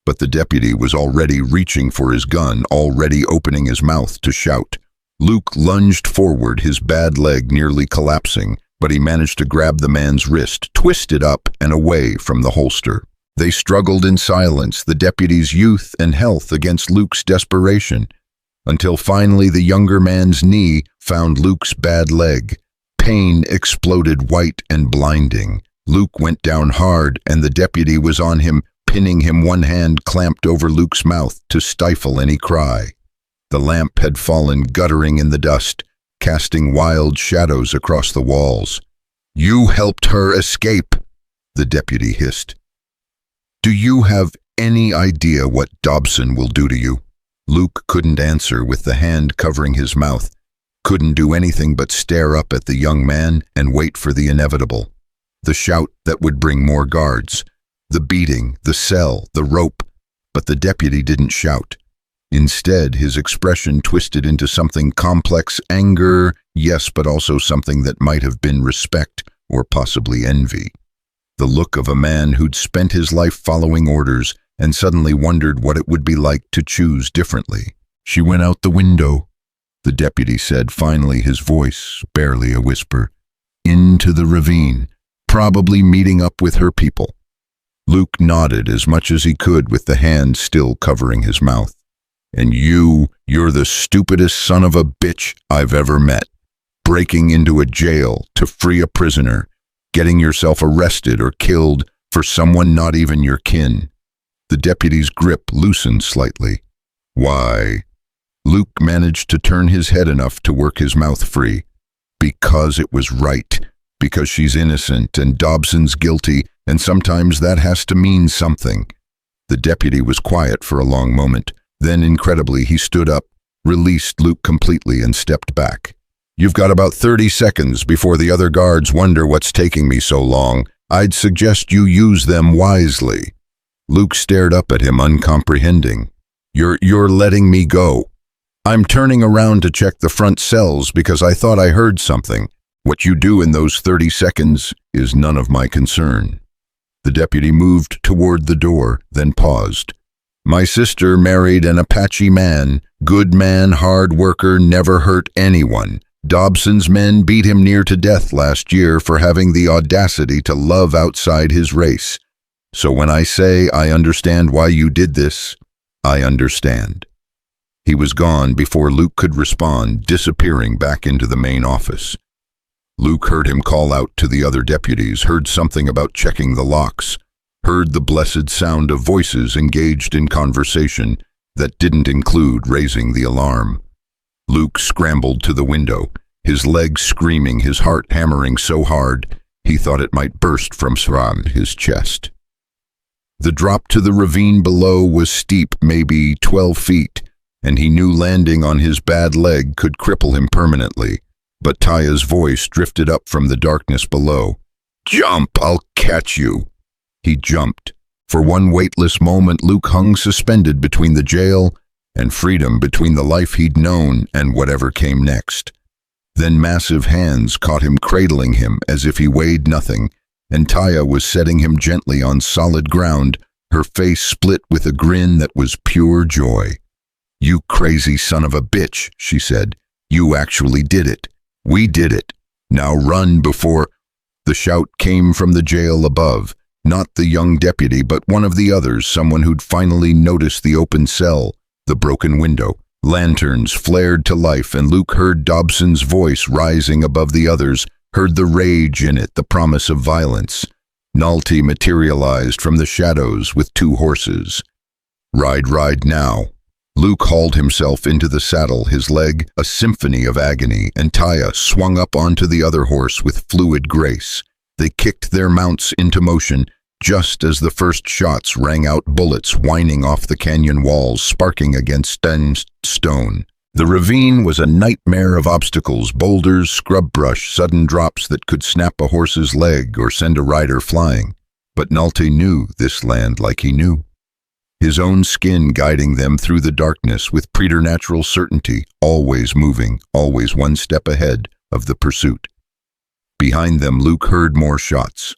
But the deputy was already reaching for his gun, already opening his mouth to shout. Luke lunged forward, his bad leg nearly collapsing, but he managed to grab the man's wrist, twist it up and away from the holster. They struggled in silence, the deputy's youth and health against Luke's desperation. until finally the younger man's knee found Luke's bad leg. Pain exploded white and blinding. Luke went down hard, and the deputy was on him, pinning him, one hand clamped over Luke's mouth to stifle any cry. The lamp had fallen guttering in the dust, casting wild shadows across the walls. "You helped her escape," the deputy hissed. "Do you have any idea what Dobson will do to you?" Luke couldn't answer with the hand covering his mouth, couldn't do anything but stare up at the young man and wait for the inevitable. The shout that would bring more guards, the beating, the cell, the rope, but the deputy didn't shout. Instead, his expression twisted into something complex: anger, yes, but also something that might have been respect or possibly envy. The look of a man who'd spent his life following orders and suddenly wondered what it would be like to choose differently. "She went out the window," the deputy said, finally, his voice barely a whisper. "Into the ravine, probably meeting up with her people." Luke nodded as much as he could with the hand still covering his mouth. "And you're the stupidest son of a bitch I've ever met. Breaking into a jail to free a prisoner, getting yourself arrested or killed for someone not even your kin." The deputy's grip loosened slightly. "Why?" Luke managed to turn his head enough to work his mouth free. "Because it was right. Because she's innocent and Dobson's guilty, and sometimes that has to mean something." The deputy was quiet for a long moment. Then, incredibly, he stood up, released Luke completely, and stepped back. "You've got about 30 seconds before the other guards wonder what's taking me so long. I'd suggest you use them wisely." Luke stared up at him, uncomprehending. You're letting me go." "I'm turning around to check the front cells because I thought I heard something. What you do in those 30 seconds is none of my concern." The deputy moved toward the door, then paused. "My sister married an Apache man. Good man, hard worker, never hurt anyone. Dobson's men beat him near to death last year for having the audacity to love outside his race. So when I say I understand why you did this, I understand." He was gone before Luke could respond, disappearing back into the main office. Luke heard him call out to the other deputies, heard something about checking the locks, heard the blessed sound of voices engaged in conversation that didn't include raising the alarm. Luke scrambled to the window, his legs screaming, his heart hammering so hard he thought it might burst from his chest. The drop to the ravine below was steep, maybe 12 feet, and he knew landing on his bad leg could cripple him permanently. But Taya's voice drifted up from the darkness below. "Jump, I'll catch you." He jumped. For one weightless moment, Luke hung suspended between the jail and freedom, between the life he'd known and whatever came next. Then massive hands caught him, cradling him as if he weighed nothing, and Taya was setting him gently on solid ground, her face split with a grin that was pure joy. "You crazy son of a bitch," she said. "You actually did it. We did it. Now run before—" The shout came from the jail above, not the young deputy, but one of the others, someone who'd finally noticed the open cell, the broken window. Lanterns flared to life, and Luke heard Dobson's voice rising above the others, heard the rage in it, the promise of violence. Nalty materialized from the shadows with 2 horses. Ride now." Luke hauled himself into the saddle, his leg a symphony of agony, and Taya swung up onto the other horse with fluid grace. They kicked their mounts into motion, just as the first shots rang out, bullets whining off the canyon walls, sparking against stone. The ravine was a nightmare of obstacles, boulders, scrub brush, sudden drops that could snap a horse's leg or send a rider flying. But Nalty knew this land like he knew. His own skin guiding them through the darkness with preternatural certainty, always moving, always one step ahead of the pursuit. Behind them, Luke heard more shots,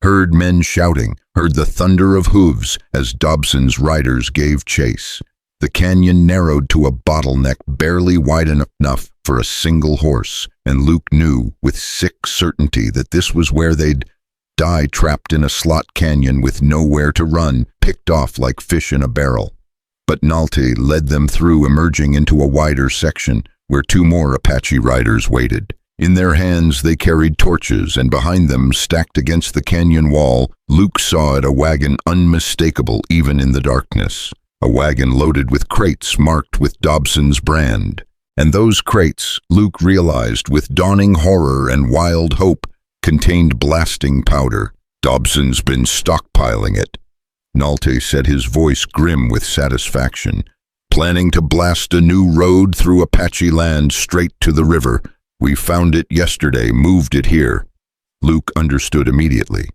heard men shouting, heard the thunder of hooves as Dobson's riders gave chase. The canyon narrowed to a bottleneck barely wide enough for a single horse, and Luke knew with sick certainty that this was where they'd die, trapped in a slot canyon with nowhere to run, picked off like fish in a barrel. but Nalte led them through, emerging into a wider section where two more Apache riders waited. In their hands they carried torches, and behind them, stacked against the canyon wall, Luke saw it a wagon unmistakable even in the darkness. A wagon loaded with crates marked with Dobson's brand. And those crates, Luke realized with dawning horror and wild hope, contained blasting powder. Dobson's been stockpiling it. Nalte said, his voice grim with satisfaction. Planning to blast a new road through Apache land straight to the river. We found it yesterday, moved it here. Luke understood immediately.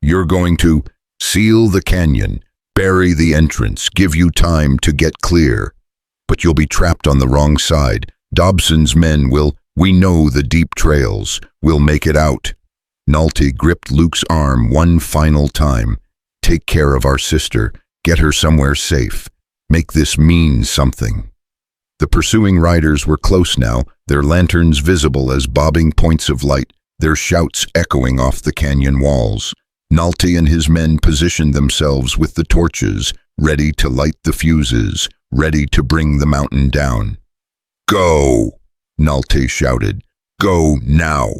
You're going to seal the canyon, bury the entrance, give you time to get clear. But you'll be trapped on the wrong side. Dobson's men we know the deep trails, we'll make it out. Nalte gripped Luke's arm one final time. Take care of our sister, get her somewhere safe. Make this mean something. The pursuing riders were close now, their lanterns visible as bobbing points of light, their shouts echoing off the canyon walls. Nalte and his men positioned themselves with the torches, ready to light the fuses, ready to bring the mountain down. Go! Nalte shouted. Go now!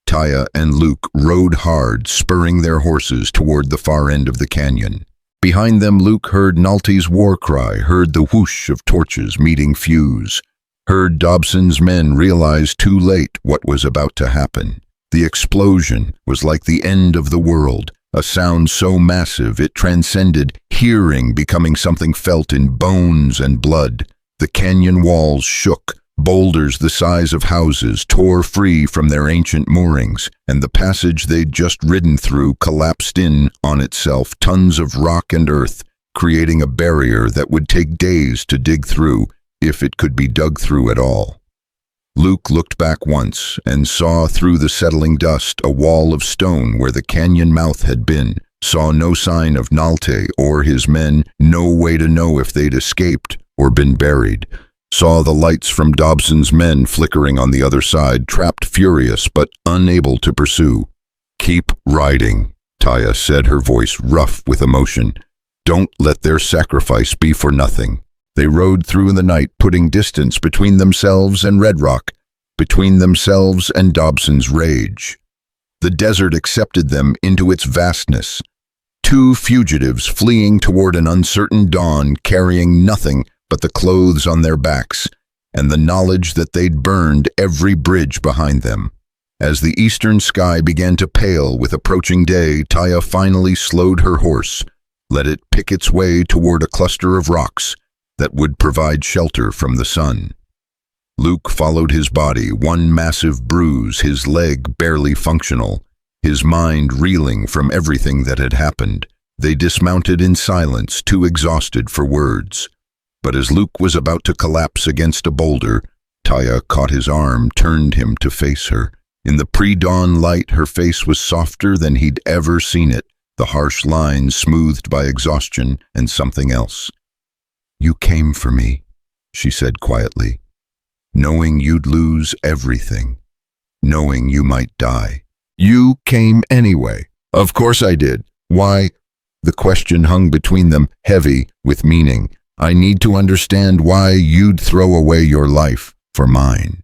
Taya and Luke rode hard, spurring their horses toward the far end of the canyon. Behind them, Luke heard Nalte's war cry, heard the whoosh of torches meeting fuse, heard Dobson's men realize too late what was about to happen. The explosion was like the end of the world, a sound so massive it transcended hearing, becoming something felt in bones and blood. The canyon walls shook, boulders the size of houses tore free from their ancient moorings, and the passage they'd just ridden through collapsed in on itself, tons of rock and earth, creating a barrier that would take days to dig through, if it could be dug through at all. Luke looked back once and saw through the settling dust a wall of stone where the canyon mouth had been, saw no sign of Nalte or his men, no way to know if they'd escaped or been buried. Saw the lights from Dobson's men flickering on the other side, trapped furious but unable to pursue. Keep riding, Taya said, her voice rough with emotion. Don't let their sacrifice be for nothing. They rode through the night, putting distance between themselves and Red Rock, between themselves and Dobson's rage. The desert accepted them into its vastness. Two fugitives fleeing toward an uncertain dawn, carrying nothing but the clothes on their backs, and the knowledge that they'd burned every bridge behind them. As the eastern sky began to pale with approaching day, Taya finally slowed her horse, let it pick its way toward a cluster of rocks that would provide shelter from the sun. Luke followed his body, one massive bruise, his leg barely functional, his mind reeling from everything that had happened. They dismounted in silence, too exhausted for words. But as Luke was about to collapse against a boulder, Taya caught his arm, turned him to face her. In the pre-dawn light, her face was softer than he'd ever seen it, the harsh lines smoothed by exhaustion and something else. You came for me, she said quietly, knowing you'd lose everything, knowing you might die. You came anyway. Of course I did. Why? The question hung between them, heavy with meaning. I need to understand why you'd throw away your life for mine.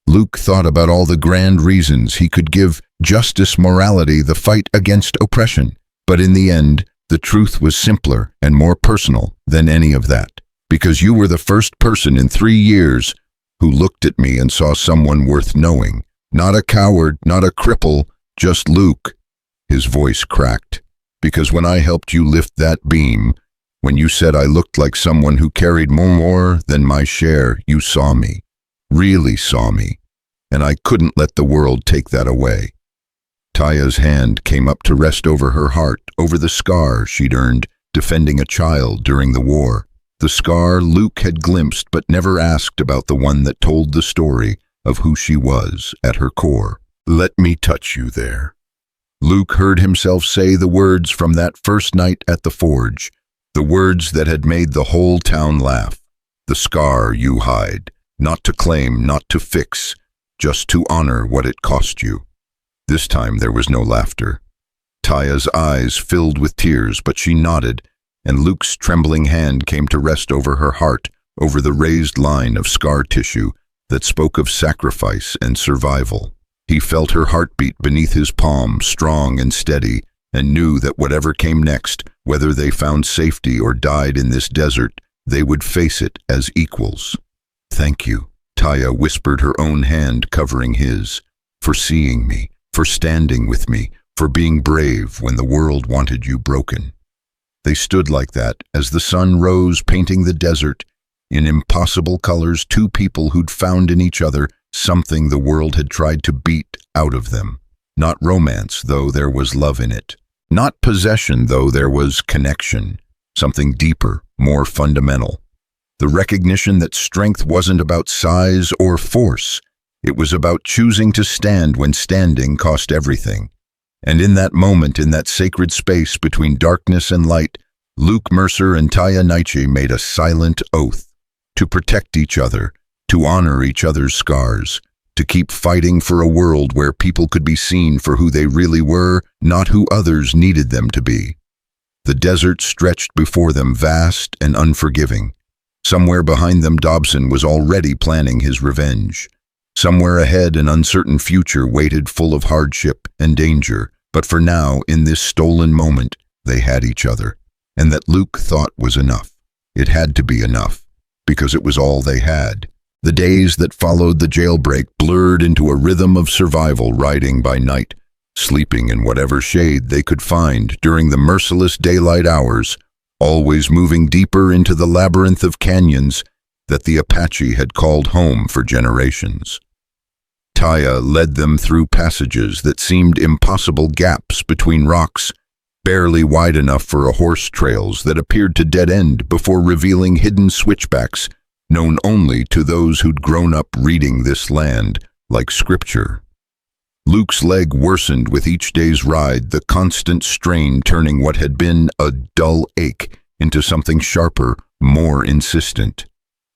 Luke thought about all the grand reasons he could give: justice, morality, the fight against oppression. But in the end, the truth was simpler and more personal than any of that. Because you were the first person in 3 years who looked at me and saw someone worth knowing. Not a coward, not a cripple, just Luke. His voice cracked. Because when I helped you lift that beam, when you said I looked like someone who carried more than my share, you saw me, really saw me, and I couldn't let the world take that away. Taya's hand came up to rest over her heart, over the scar she'd earned defending a child during the war. The scar Luke had glimpsed but never asked about, the one that told the story of who she was at her core. Let me touch you there. Luke heard himself say the words from that first night at the forge. The words that had made the whole town laugh. The scar you hide, not to claim, not to fix, just to honor what it cost you. This time there was no laughter. Taya's eyes filled with tears, but she nodded, and Luke's trembling hand came to rest over her heart, over the raised line of scar tissue that spoke of sacrifice and survival. He felt her heartbeat beneath his palm, strong and steady, and knew that whatever came next, whether they found safety or died in this desert, they would face it as equals. "Thank you," Taya whispered, her own hand covering his, "for seeing me, for standing with me, for being brave when the world wanted you broken." They stood like that as the sun rose, painting the desert in impossible colors, two people who'd found in each other something the world had tried to beat out of them. Not romance, though there was love in it. Not possession, though there was connection. Something deeper, more fundamental. The recognition that strength wasn't about size or force. It was about choosing to stand when standing cost everything. And in that moment, in that sacred space between darkness and light, Luke Mercer and Taya Nietzsche made a silent oath to protect each other, to honor each other's scars, to keep fighting for a world where people could be seen for who they really were, not who others needed them to be. The desert stretched before them, vast and unforgiving. Somewhere behind them, Dobson was already planning his revenge. Somewhere ahead, an uncertain future waited, full of hardship and danger. But for now, in this stolen moment, they had each other. And that Luke thought was enough. It had to be enough, because it was all they had. The days that followed the jailbreak blurred into a rhythm of survival, riding by night, sleeping in whatever shade they could find during the merciless daylight hours, always moving deeper into the labyrinth of canyons that the Apache had called home for generations. Taya led them through passages that seemed impossible, gaps between rocks, barely wide enough for horse trails that appeared to dead end before revealing hidden switchbacks known only to those who'd grown up reading this land like scripture. Luke's leg worsened with each day's ride, the constant strain turning what had been a dull ache into something sharper, more insistent.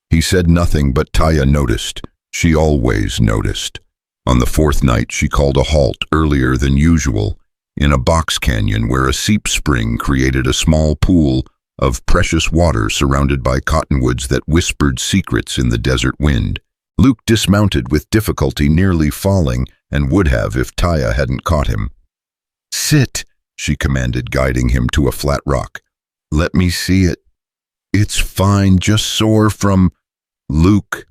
He said nothing, but Taya noticed. She always noticed. On the fourth night, she called a halt earlier than usual, in a box canyon where a seep spring created a small pool of precious water surrounded by cottonwoods that whispered secrets in the desert wind. Luke dismounted with difficulty, nearly falling, and would have if Taya hadn't caught him. "Sit," she commanded, guiding him to a flat rock. "Let me see it." "It's fine, just sore from—" "Luke."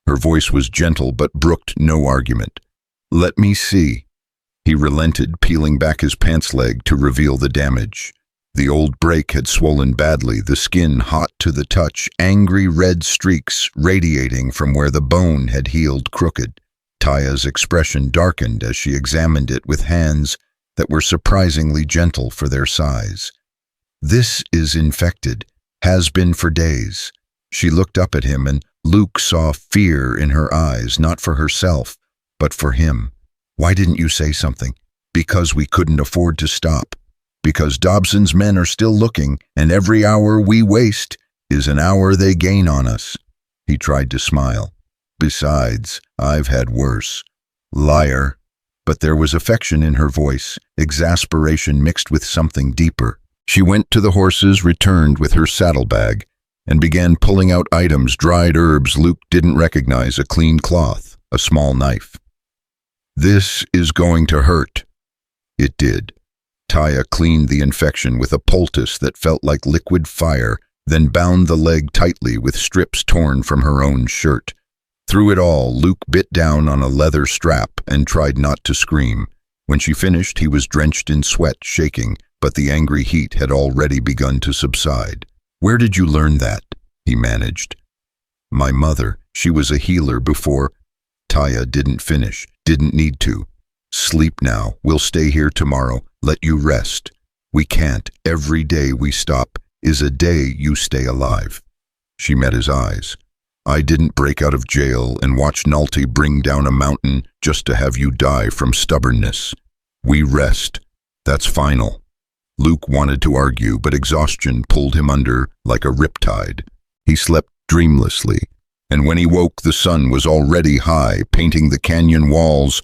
Her voice was gentle but brooked no argument. "Let me see." He relented, peeling back his pants leg to reveal the damage. The old break had swollen badly, the skin hot to the touch, angry red streaks radiating from where the bone had healed crooked. Taya's expression darkened as she examined it with hands that were surprisingly gentle for their size. "This is infected, has been for days." She looked up at him, and Luke saw fear in her eyes, not for herself, but for him. "Why didn't you say something?" "Because we couldn't afford to stop. Because Dobson's men are still looking, and every hour we waste is an hour they gain on us." He tried to smile. "Besides, I've had worse." "Liar." But there was affection in her voice, exasperation mixed with something deeper. She went to the horses, returned with her saddlebag, and began pulling out items, dried herbs Luke didn't recognize, a clean cloth, a small knife. "This is going to hurt." It did. Taya cleaned the infection with a poultice that felt like liquid fire, then bound the leg tightly with strips torn from her own shirt. Through it all, Luke bit down on a leather strap and tried not to scream. When she finished, he was drenched in sweat, shaking, but the angry heat had already begun to subside. "Where did you learn that?" he managed. "My mother. She was a healer before—" Taya didn't finish, didn't need to. "Sleep now. We'll stay here tomorrow. Let you rest. We can't. Every day we stop is a day you stay alive." She met his eyes. "I didn't break out of jail and watch Nalty bring down a mountain just to have you die from stubbornness. We rest. That's final." Luke wanted to argue, but exhaustion pulled him under like a riptide. He slept dreamlessly, and when he woke, the sun was already high, painting the canyon walls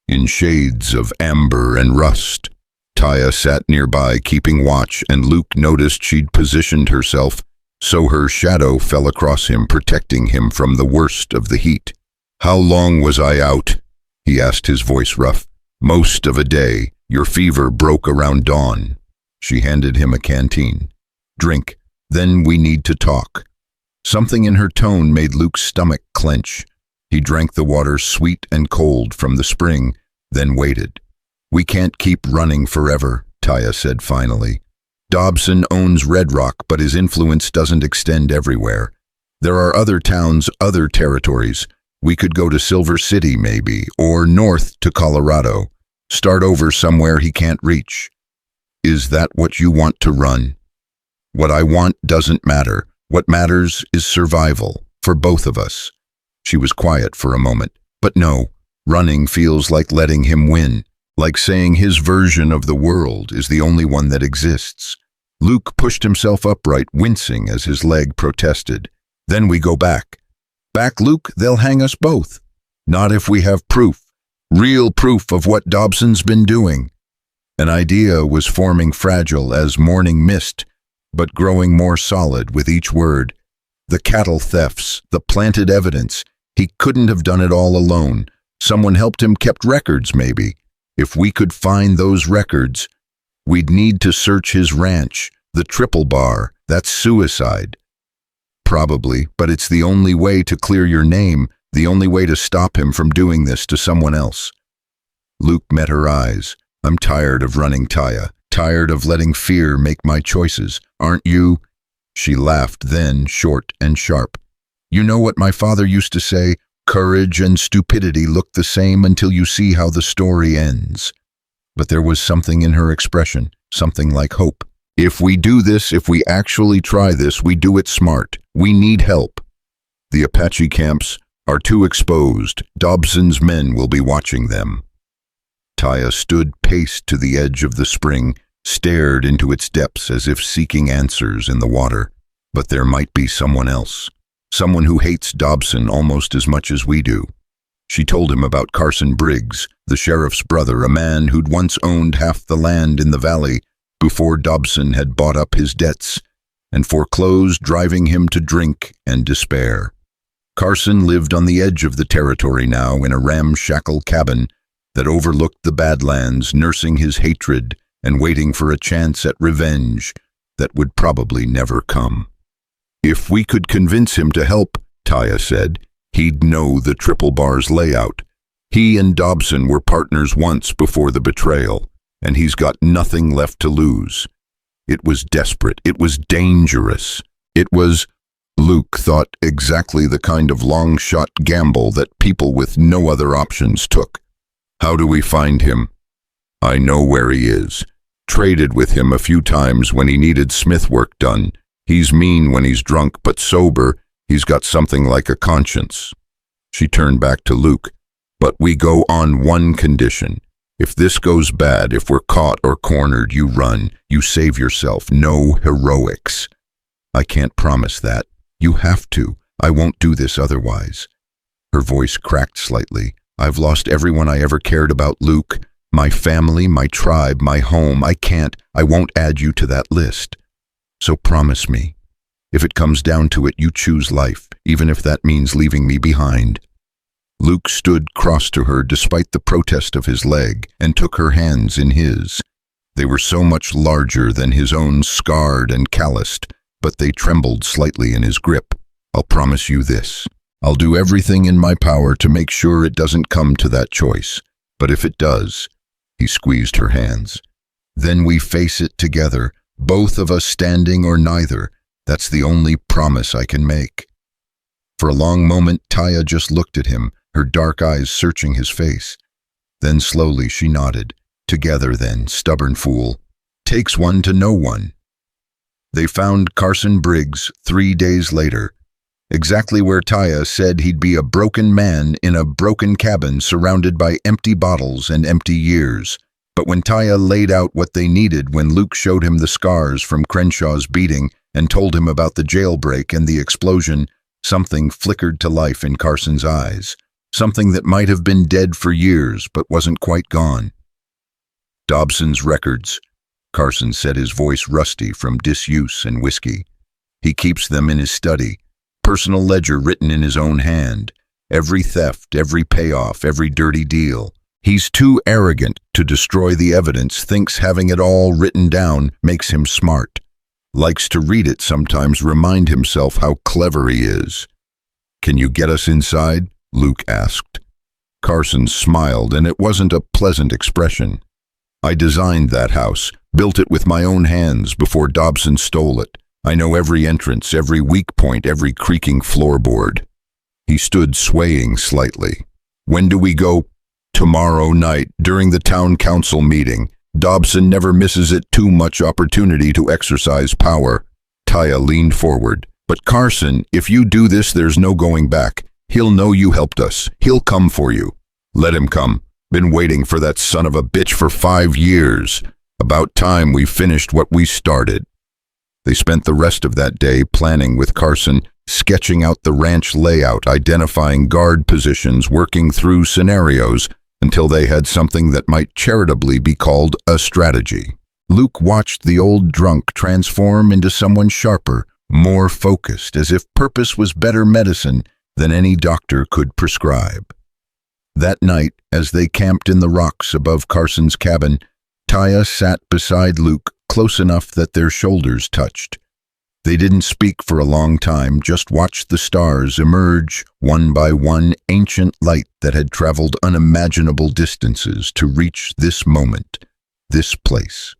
in shades of amber and rust. Taya sat nearby, keeping watch, and Luke noticed she'd positioned herself so her shadow fell across him, protecting him from the worst of the heat. "How long was I out?" he asked, his voice rough. "Most of a day. Your fever broke around dawn." She handed him a canteen. "Drink, then we need to talk." Something in her tone made Luke's stomach clench. He drank the water, sweet and cold, from the spring, then waited. "We can't keep running forever," Taya said finally. "Dobson owns Red Rock, but his influence doesn't extend everywhere. There are other towns, other territories. We could go to Silver City, maybe, or north to Colorado. Start over somewhere he can't reach." "Is that what you want to run?" "What I want doesn't matter. What matters is survival, for both of us." She was quiet for a moment. "But no, running feels like letting him win. Like saying his version of the world is the only one that exists." Luke pushed himself upright, wincing as his leg protested. "Then we go back." "Back, Luke? They'll hang us both." "Not if we have proof. Real proof of what Dobson's been doing." An idea was forming, fragile as morning mist, but growing more solid with each word. The cattle thefts, the planted evidence. He couldn't have done it all alone. Someone helped him, kept records maybe. If we could find those records, we'd need to search his ranch, the triple bar. That's suicide. Probably, but it's the only way to clear your name, the only way to stop him from doing this to someone else. Luke met her eyes. "I'm tired of running, Taya. Tired of letting fear make my choices. Aren't you?" She laughed, then, short and sharp. "You know what my father used to say? Courage and stupidity look the same until you see how the story ends." But there was something in her expression, something like hope. "If we do this, if we actually try this, we do it smart. We need help. The Apache camps are too exposed. Dobson's men will be watching them." Taya stood paced to the edge of the spring, stared into its depths as if seeking answers in the water. But there might be someone else. Someone who hates Dobson almost as much as we do. She told him about Carson Briggs, the sheriff's brother, a man who'd once owned half the land in the valley before Dobson had bought up his debts and foreclosed, driving him to drink and despair. Carson lived on the edge of the territory now in a ramshackle cabin that overlooked the Badlands, nursing his hatred and waiting for a chance at revenge that would probably never come. "If we could convince him to help," Taya said, "he'd know the triple bar's layout. He and Dobson were partners once before the betrayal, and he's got nothing left to lose." It was desperate. It was dangerous. It was, Luke thought, exactly the kind of long-shot gamble that people with no other options took. "How do we find him?" "I know where he is. Traded with him a few times when he needed smith work done. He's mean when he's drunk, but sober, he's got something like a conscience." She turned back to Luke. "But we go on one condition. If this goes bad, if we're caught or cornered, you run. You save yourself. No heroics." "I can't promise that. You have to. I won't do this otherwise." Her voice cracked slightly. "I've lost everyone I ever cared about, Luke. My family, my tribe, my home. I won't add you to that list. So promise me. If it comes down to it, you choose life, even if that means leaving me behind." Luke stood cross to her despite the protest of his leg and took her hands in his. They were so much larger than his own, scarred and calloused, but they trembled slightly in his grip. "I'll promise you this. I'll do everything in my power to make sure it doesn't come to that choice. But if it does," he squeezed her hands, "then we face it together, both of us standing or neither. That's the only promise I can make." For a long moment, Taya just looked at him, her dark eyes searching his face. Then slowly she nodded. "Together then, stubborn fool. Takes one to know one." They found Carson Briggs 3 days later, exactly where Taya said he'd be, a broken man in a broken cabin surrounded by empty bottles and empty years. But when Taya laid out what they needed, when Luke showed him the scars from Crenshaw's beating and told him about the jailbreak and the explosion, something flickered to life in Carson's eyes. Something that might have been dead for years but wasn't quite gone. Dobson's records. Carson said, his voice rusty from disuse and whiskey. He keeps them in his study. Personal ledger written in his own hand. Every theft, every payoff, every dirty deal. He's too arrogant to destroy the evidence, thinks having it all written down makes him smart. Likes to read it sometimes, remind himself how clever he is. "Can you get us inside?" Luke asked. Carson smiled, and it wasn't a pleasant expression. "I designed that house, built it with my own hands before Dobson stole it. I know every entrance, every weak point, every creaking floorboard." He stood swaying slightly. "When do we go?" "Tomorrow night, during the town council meeting. Dobson never misses it. Too much opportunity to exercise power." Taya leaned forward. "But Carson, if you do this, there's no going back. He'll know you helped us. He'll come for you." "Let him come. Been waiting for that son of a bitch for 5 years. About time we finished what we started." They spent the rest of that day planning with Carson, sketching out the ranch layout, identifying guard positions, working through scenarios, until they had something that might charitably be called a strategy. Luke watched the old drunk transform into someone sharper, more focused, as if purpose was better medicine than any doctor could prescribe. That night, as they camped in the rocks above Carson's cabin, Taya sat beside Luke, close enough that their shoulders touched. They didn't speak for a long time, just watched the stars emerge, one by one, ancient light that had traveled unimaginable distances to reach this moment, this place.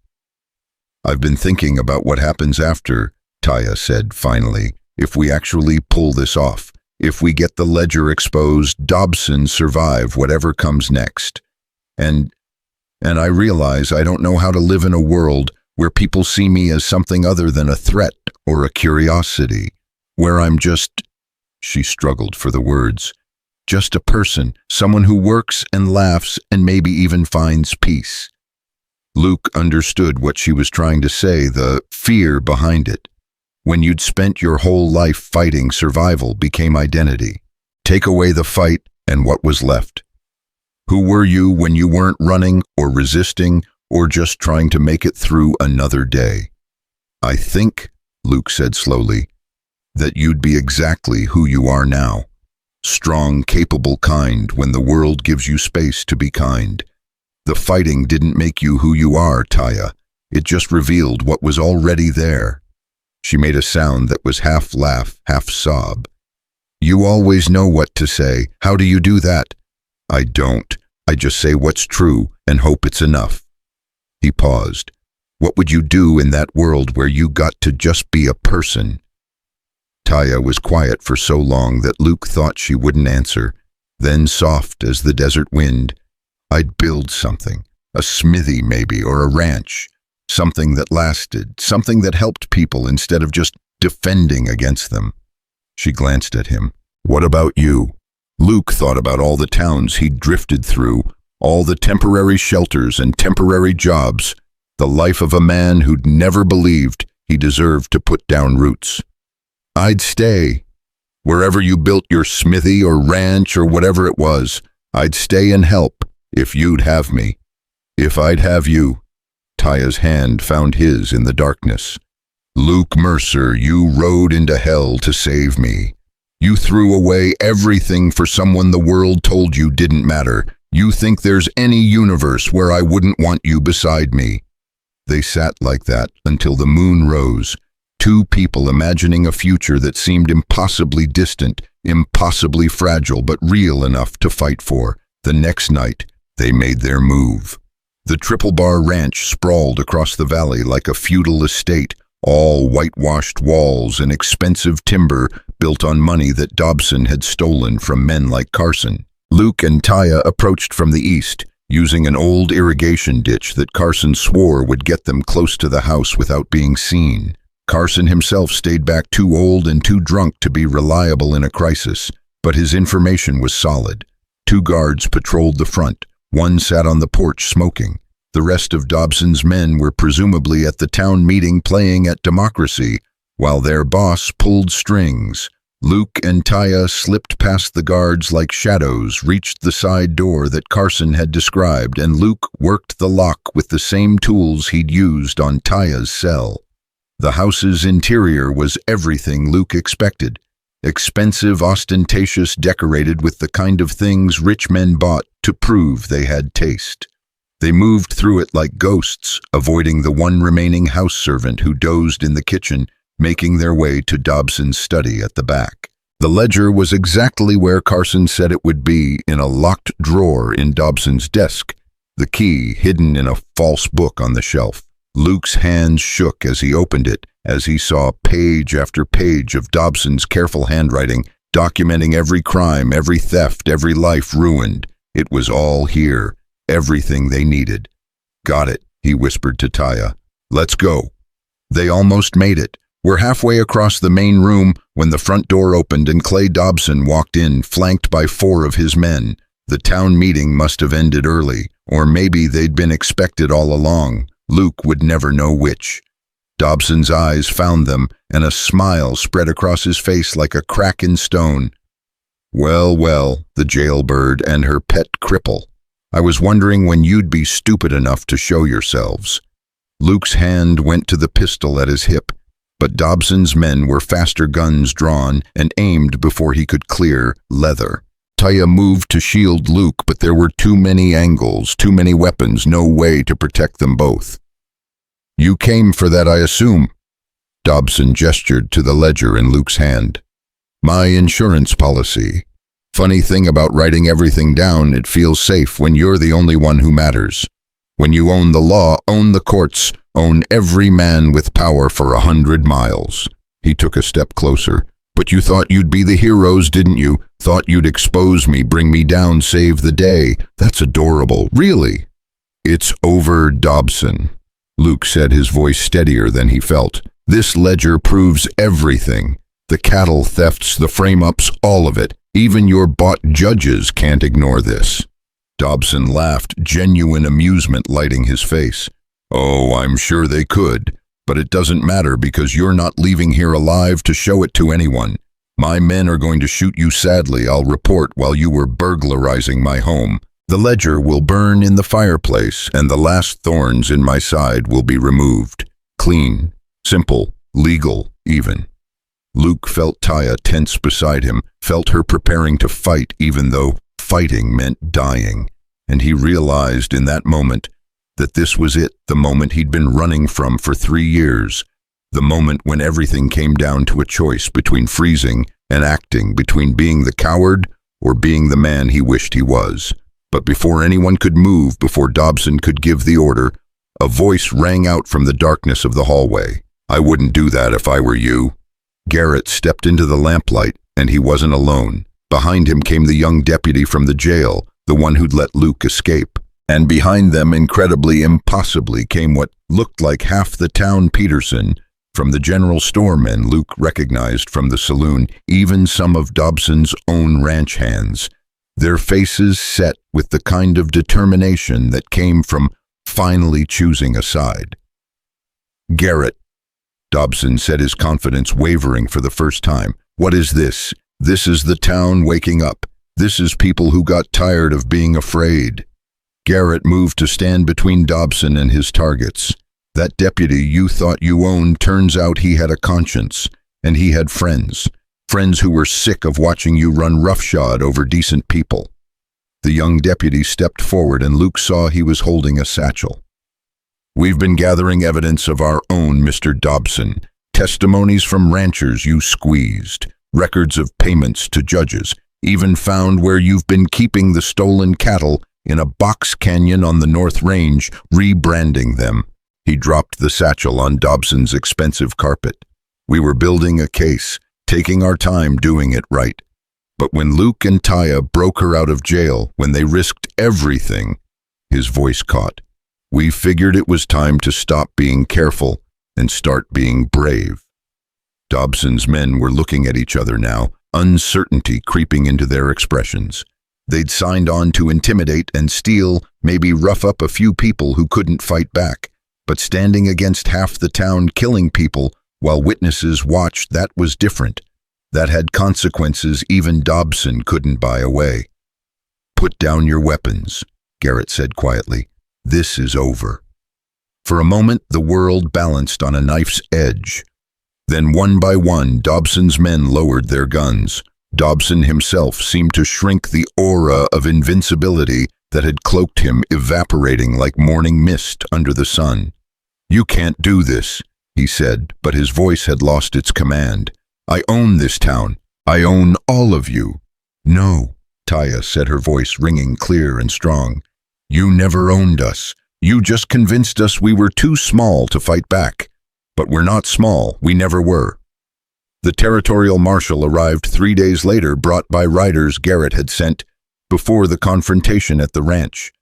"I've been thinking about what happens after," Taya said finally, "if we actually pull this off. If we get the ledger exposed, Dobson survive whatever comes next. And I realize I don't know how to live in a world where people see me as something other than a threat or a curiosity, where I'm just," she struggled for the words, "just a person, someone who works and laughs and maybe even finds peace." Luke understood what she was trying to say, the fear behind it. When you'd spent your whole life fighting, survival became identity. Take away the fight, and what was left? Who were you when you weren't running or resisting or just trying to make it through another day? "I think," Luke said slowly, "that you'd be exactly who you are now. Strong, capable, kind, when the world gives you space to be kind. The fighting didn't make you who you are, Taya. It just revealed what was already there." She made a sound that was half laugh, half sob. "You always know what to say. How do you do that?" "I don't. I just say what's true and hope it's enough." He paused. "What would you do in that world where you got to just be a person?" Taya was quiet for so long that Luke thought she wouldn't answer. Then, soft as the desert wind, "I'd build something. A smithy maybe, or a ranch. Something that lasted, something that helped people instead of just defending against them." She glanced at him. "What about you?" Luke thought about all the towns he'd drifted through, all the temporary shelters and temporary jobs, the life of a man who'd never believed he deserved to put down roots. "I'd stay. Wherever you built your smithy or ranch or whatever it was, I'd stay and help, if you'd have me. If I'd have you." Taya's hand found his in the darkness. "Luke Mercer, you rode into hell to save me. You threw away everything for someone the world told you didn't matter. You think there's any universe where I wouldn't want you beside me." They sat like that until the moon rose, two people imagining a future that seemed impossibly distant, impossibly fragile, but real enough to fight for. The next night, they made their move. The Triple Bar Ranch sprawled across the valley like a feudal estate, all whitewashed walls and expensive timber built on money that Dobson had stolen from men like Carson. Luke and Taya approached from the east, using an old irrigation ditch that Carson swore would get them close to the house without being seen. Carson himself stayed back, too old and too drunk to be reliable in a crisis, but his information was solid. 2 guards patrolled the front. One sat on the porch smoking. The rest of Dobson's men were presumably at the town meeting playing at democracy, while their boss pulled strings. Luke and Taya slipped past the guards like shadows, reached the side door that Carson had described, and Luke worked the lock with the same tools he'd used on Taya's cell. The house's interior was everything Luke expected. Expensive, ostentatious, decorated with the kind of things rich men bought to prove they had taste. They moved through it like ghosts, avoiding the one remaining house servant who dozed in the kitchen, making their way to Dobson's study at the back. The ledger was exactly where Carson said it would be, in a locked drawer in Dobson's desk, the key hidden in a false book on the shelf. Luke's hands shook as he opened it, as he saw page after page of Dobson's careful handwriting, documenting every crime, every theft, every life ruined. It was all here, everything they needed. "Got it," he whispered to Taya. "Let's go." They almost made it. We're halfway across the main room when the front door opened and Clay Dobson walked in, flanked by 4 of his men. The town meeting must have ended early, or maybe they'd been expected all along. Luke would never know which. Dobson's eyes found them, and a smile spread across his face like a crack in stone. "Well, well, the jailbird and her pet cripple. I was wondering when you'd be stupid enough to show yourselves." Luke's hand went to the pistol at his hip, but Dobson's men were faster guns drawn and aimed before he could clear leather. Taya moved to shield Luke, but there were too many angles, too many weapons, no way to protect them both. "You came for that, I assume?" Dobson gestured to the ledger in Luke's hand. "My insurance policy. Funny thing about writing everything down, it feels safe when you're the only one who matters. When you own the law, own the courts, own every man with power for 100 miles. He took a step closer. "But you thought you'd be the heroes, didn't you? Thought you'd expose me, bring me down, save the day. That's adorable, really." "It's over, Dobson," Luke said, his voice steadier than he felt. "This ledger proves everything. The cattle thefts, the frame-ups, all of it. Even your bought judges can't ignore this." Dobson laughed, genuine amusement lighting his face. "Oh, I'm sure they could. But it doesn't matter because you're not leaving here alive to show it to anyone. My men are going to shoot you sadly, I'll report, while you were burglarizing my home. The ledger will burn in the fireplace, and the last thorns in my side will be removed. Clean, simple, legal, even." Luke felt Taya tense beside him, felt her preparing to fight even though fighting meant dying. And he realized in that moment that this was it, the moment he'd been running from for 3 years, the moment when everything came down to a choice between freezing and acting, between being the coward or being the man he wished he was. But before anyone could move, before Dobson could give the order, a voice rang out from the darkness of the hallway. "I wouldn't do that if I were you." Garrett stepped into the lamplight, and he wasn't alone. Behind him came the young deputy from the jail, the one who'd let Luke escape. And behind them, incredibly, impossibly, came what looked like half the town Peterson, from the general store men Luke recognized from the saloon, even some of Dobson's own ranch hands, their faces set with the kind of determination that came from finally choosing a side. "Garrett," Dobson said, his confidence wavering for the first time. "What is this? This is the town waking up. This is people who got tired of being afraid." Garrett moved to stand between Dobson and his targets. "That deputy you thought you owned, turns out he had a conscience, and he had friends. Friends who were sick of watching you run roughshod over decent people." The young deputy stepped forward, and Luke saw he was holding a satchel. "We've been gathering evidence of our own, Mr. Dobson. Testimonies from ranchers you squeezed, records of payments to judges, even found where you've been keeping the stolen cattle in a box canyon on the North Range, rebranding them." He dropped the satchel on Dobson's expensive carpet. "We were building a case, taking our time doing it right. But when Luke and Taya broke her out of jail, when they risked everything," his voice caught, "we figured it was time to stop being careful and start being brave." Dobson's men were looking at each other now, uncertainty creeping into their expressions. They'd signed on to intimidate and steal, maybe rough up a few people who couldn't fight back. But standing against half the town, killing people while witnesses watched, that was different. that had consequences even Dobson couldn't buy away. "Put down your weapons," Garrett said quietly. "This is over." For a moment, the world balanced on a knife's edge. Then one by one, Dobson's men lowered their guns. Dobson himself seemed to shrink, the aura of invincibility that had cloaked him evaporating like morning mist under the sun. "You can't do this," he said, but his voice had lost its command. "I own this town. I own all of you." "No," Taya said, her voice ringing clear and strong. "You never owned us. You just convinced us we were too small to fight back. But we're not small. We never were." The territorial marshal arrived 3 days later, brought by riders Garrett had sent before the confrontation at the ranch.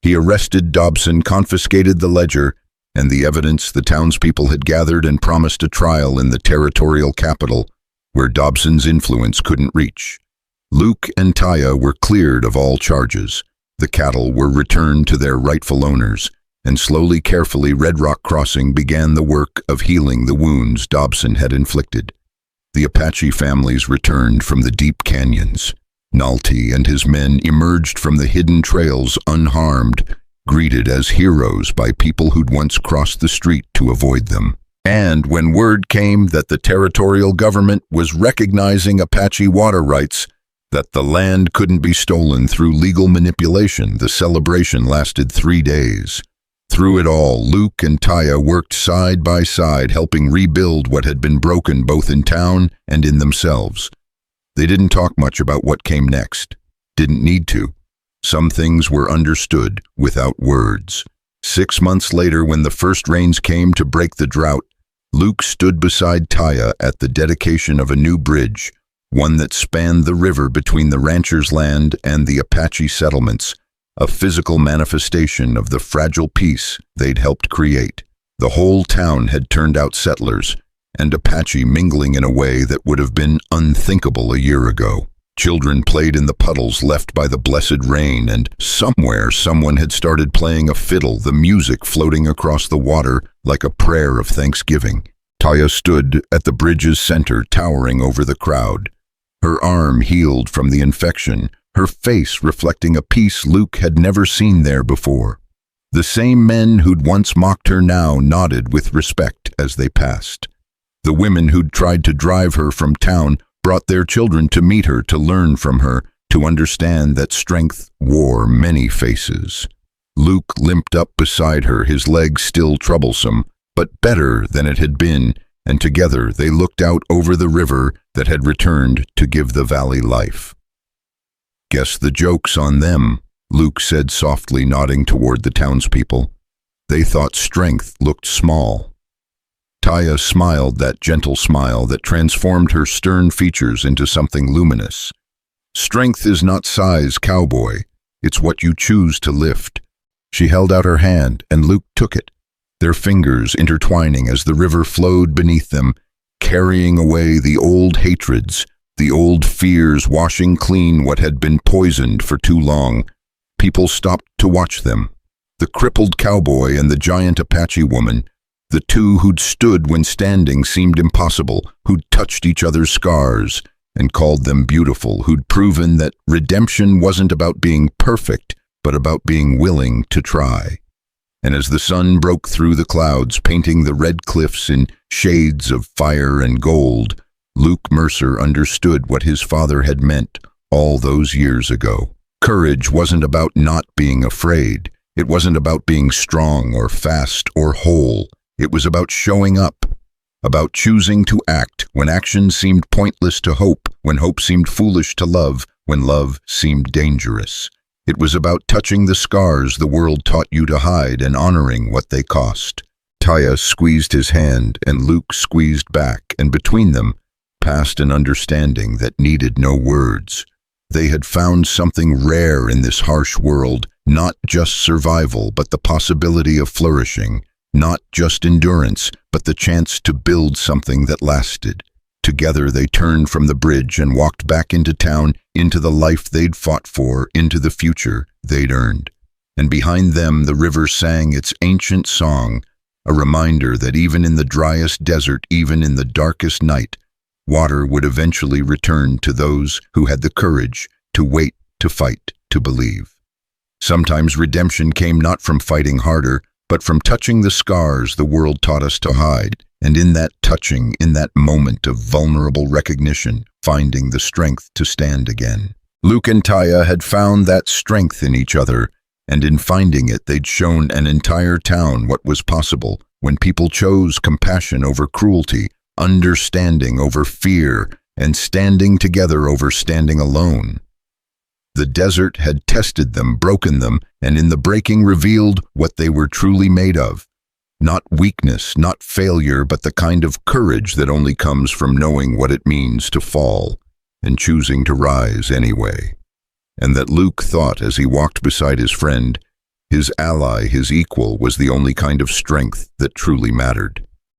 He arrested Dobson, confiscated the ledger and the evidence the townspeople had gathered, and promised a trial in the territorial capital where Dobson's influence couldn't reach. Luke and Taya were cleared of all charges. The cattle were returned to their rightful owners, and slowly, carefully, Red Rock Crossing began the work of healing the wounds Dobson had inflicted. The Apache families returned from the deep canyons. Nalty and his men emerged from the hidden trails unharmed, greeted as heroes by people who'd once crossed the street to avoid them. And when word came that the territorial government was recognizing Apache water rights, that the land couldn't be stolen through legal manipulation, the celebration lasted 3 days. Through it all, Luke and Taya worked side by side, helping rebuild what had been broken both in town and in themselves. They didn't talk much about what came next. Didn't need to. Some things were understood without words. 6 months later, when the first rains came to break the drought, Luke stood beside Taya at the dedication of a new bridge, one that spanned the river between the rancher's land and the Apache settlements, a physical manifestation of the fragile peace they'd helped create. The whole town had turned out settlers, and Apache mingling in a way that would have been unthinkable a year ago. Children played in the puddles left by the blessed rain, and somewhere someone had started playing a fiddle, the music floating across the water like a prayer of thanksgiving. Taya stood at the bridge's center, towering over the crowd. Her arm healed from the infection, her face reflecting a peace Luke had never seen there before. The same men who'd once mocked her now nodded with respect as they passed. The women who'd tried to drive her from town brought their children to meet her, to learn from her, to understand that strength wore many faces. Luke limped up beside her, his leg still troublesome, but better than it had been, and together they looked out over the river that had returned to give the valley life. "Guess the joke's on them," Luke said softly, nodding toward the townspeople. They thought strength looked small. Taya smiled, that gentle smile that transformed her stern features into something luminous. "Strength is not size, Cowboy. It's what you choose to lift." She held out her hand, and Luke took it, their fingers intertwining as the river flowed beneath them, carrying away the old hatreds, the old fears, washing clean what had been poisoned for too long. People stopped to watch them. The crippled cowboy and the giant Apache woman, the two who'd stood when standing seemed impossible, who'd touched each other's scars and called them beautiful, who'd proven that redemption wasn't about being perfect, but about being willing to try. And as the sun broke through the clouds, painting the red cliffs in shades of fire and gold, Luke Mercer understood what his father had meant all those years ago. Courage wasn't about not being afraid. It wasn't about being strong or fast or whole. It was about showing up, about choosing to act when action seemed pointless, to hope when hope seemed foolish, to love when love seemed dangerous. It was about touching the scars the world taught you to hide and honoring what they cost. Taya squeezed his hand and Luke squeezed back, and between them passed an understanding that needed no words. They had found something rare in this harsh world, not just survival, but the possibility of flourishing. Not just endurance, but the chance to build something that lasted. Together they turned from the bridge and walked back into town, into the life they'd fought for, into the future they'd earned. And behind them the river sang its ancient song, a reminder that even in the driest desert, even in the darkest night, water would eventually return to those who had the courage to wait, to fight, to believe. Sometimes redemption came not from fighting harder, but from touching the scars the world taught us to hide, and in that touching, in that moment of vulnerable recognition, finding the strength to stand again. Luke and Taya had found that strength in each other, and in finding it they'd shown an entire town what was possible when people chose compassion over cruelty, understanding over fear, and standing together over standing alone. The desert had tested them, broken them, and in the breaking revealed what they were truly made of. Not weakness, not failure, but the kind of courage that only comes from knowing what it means to fall and choosing to rise anyway. And that Luke thought as he walked beside his friend, his ally, his equal, was the only kind of strength that truly mattered.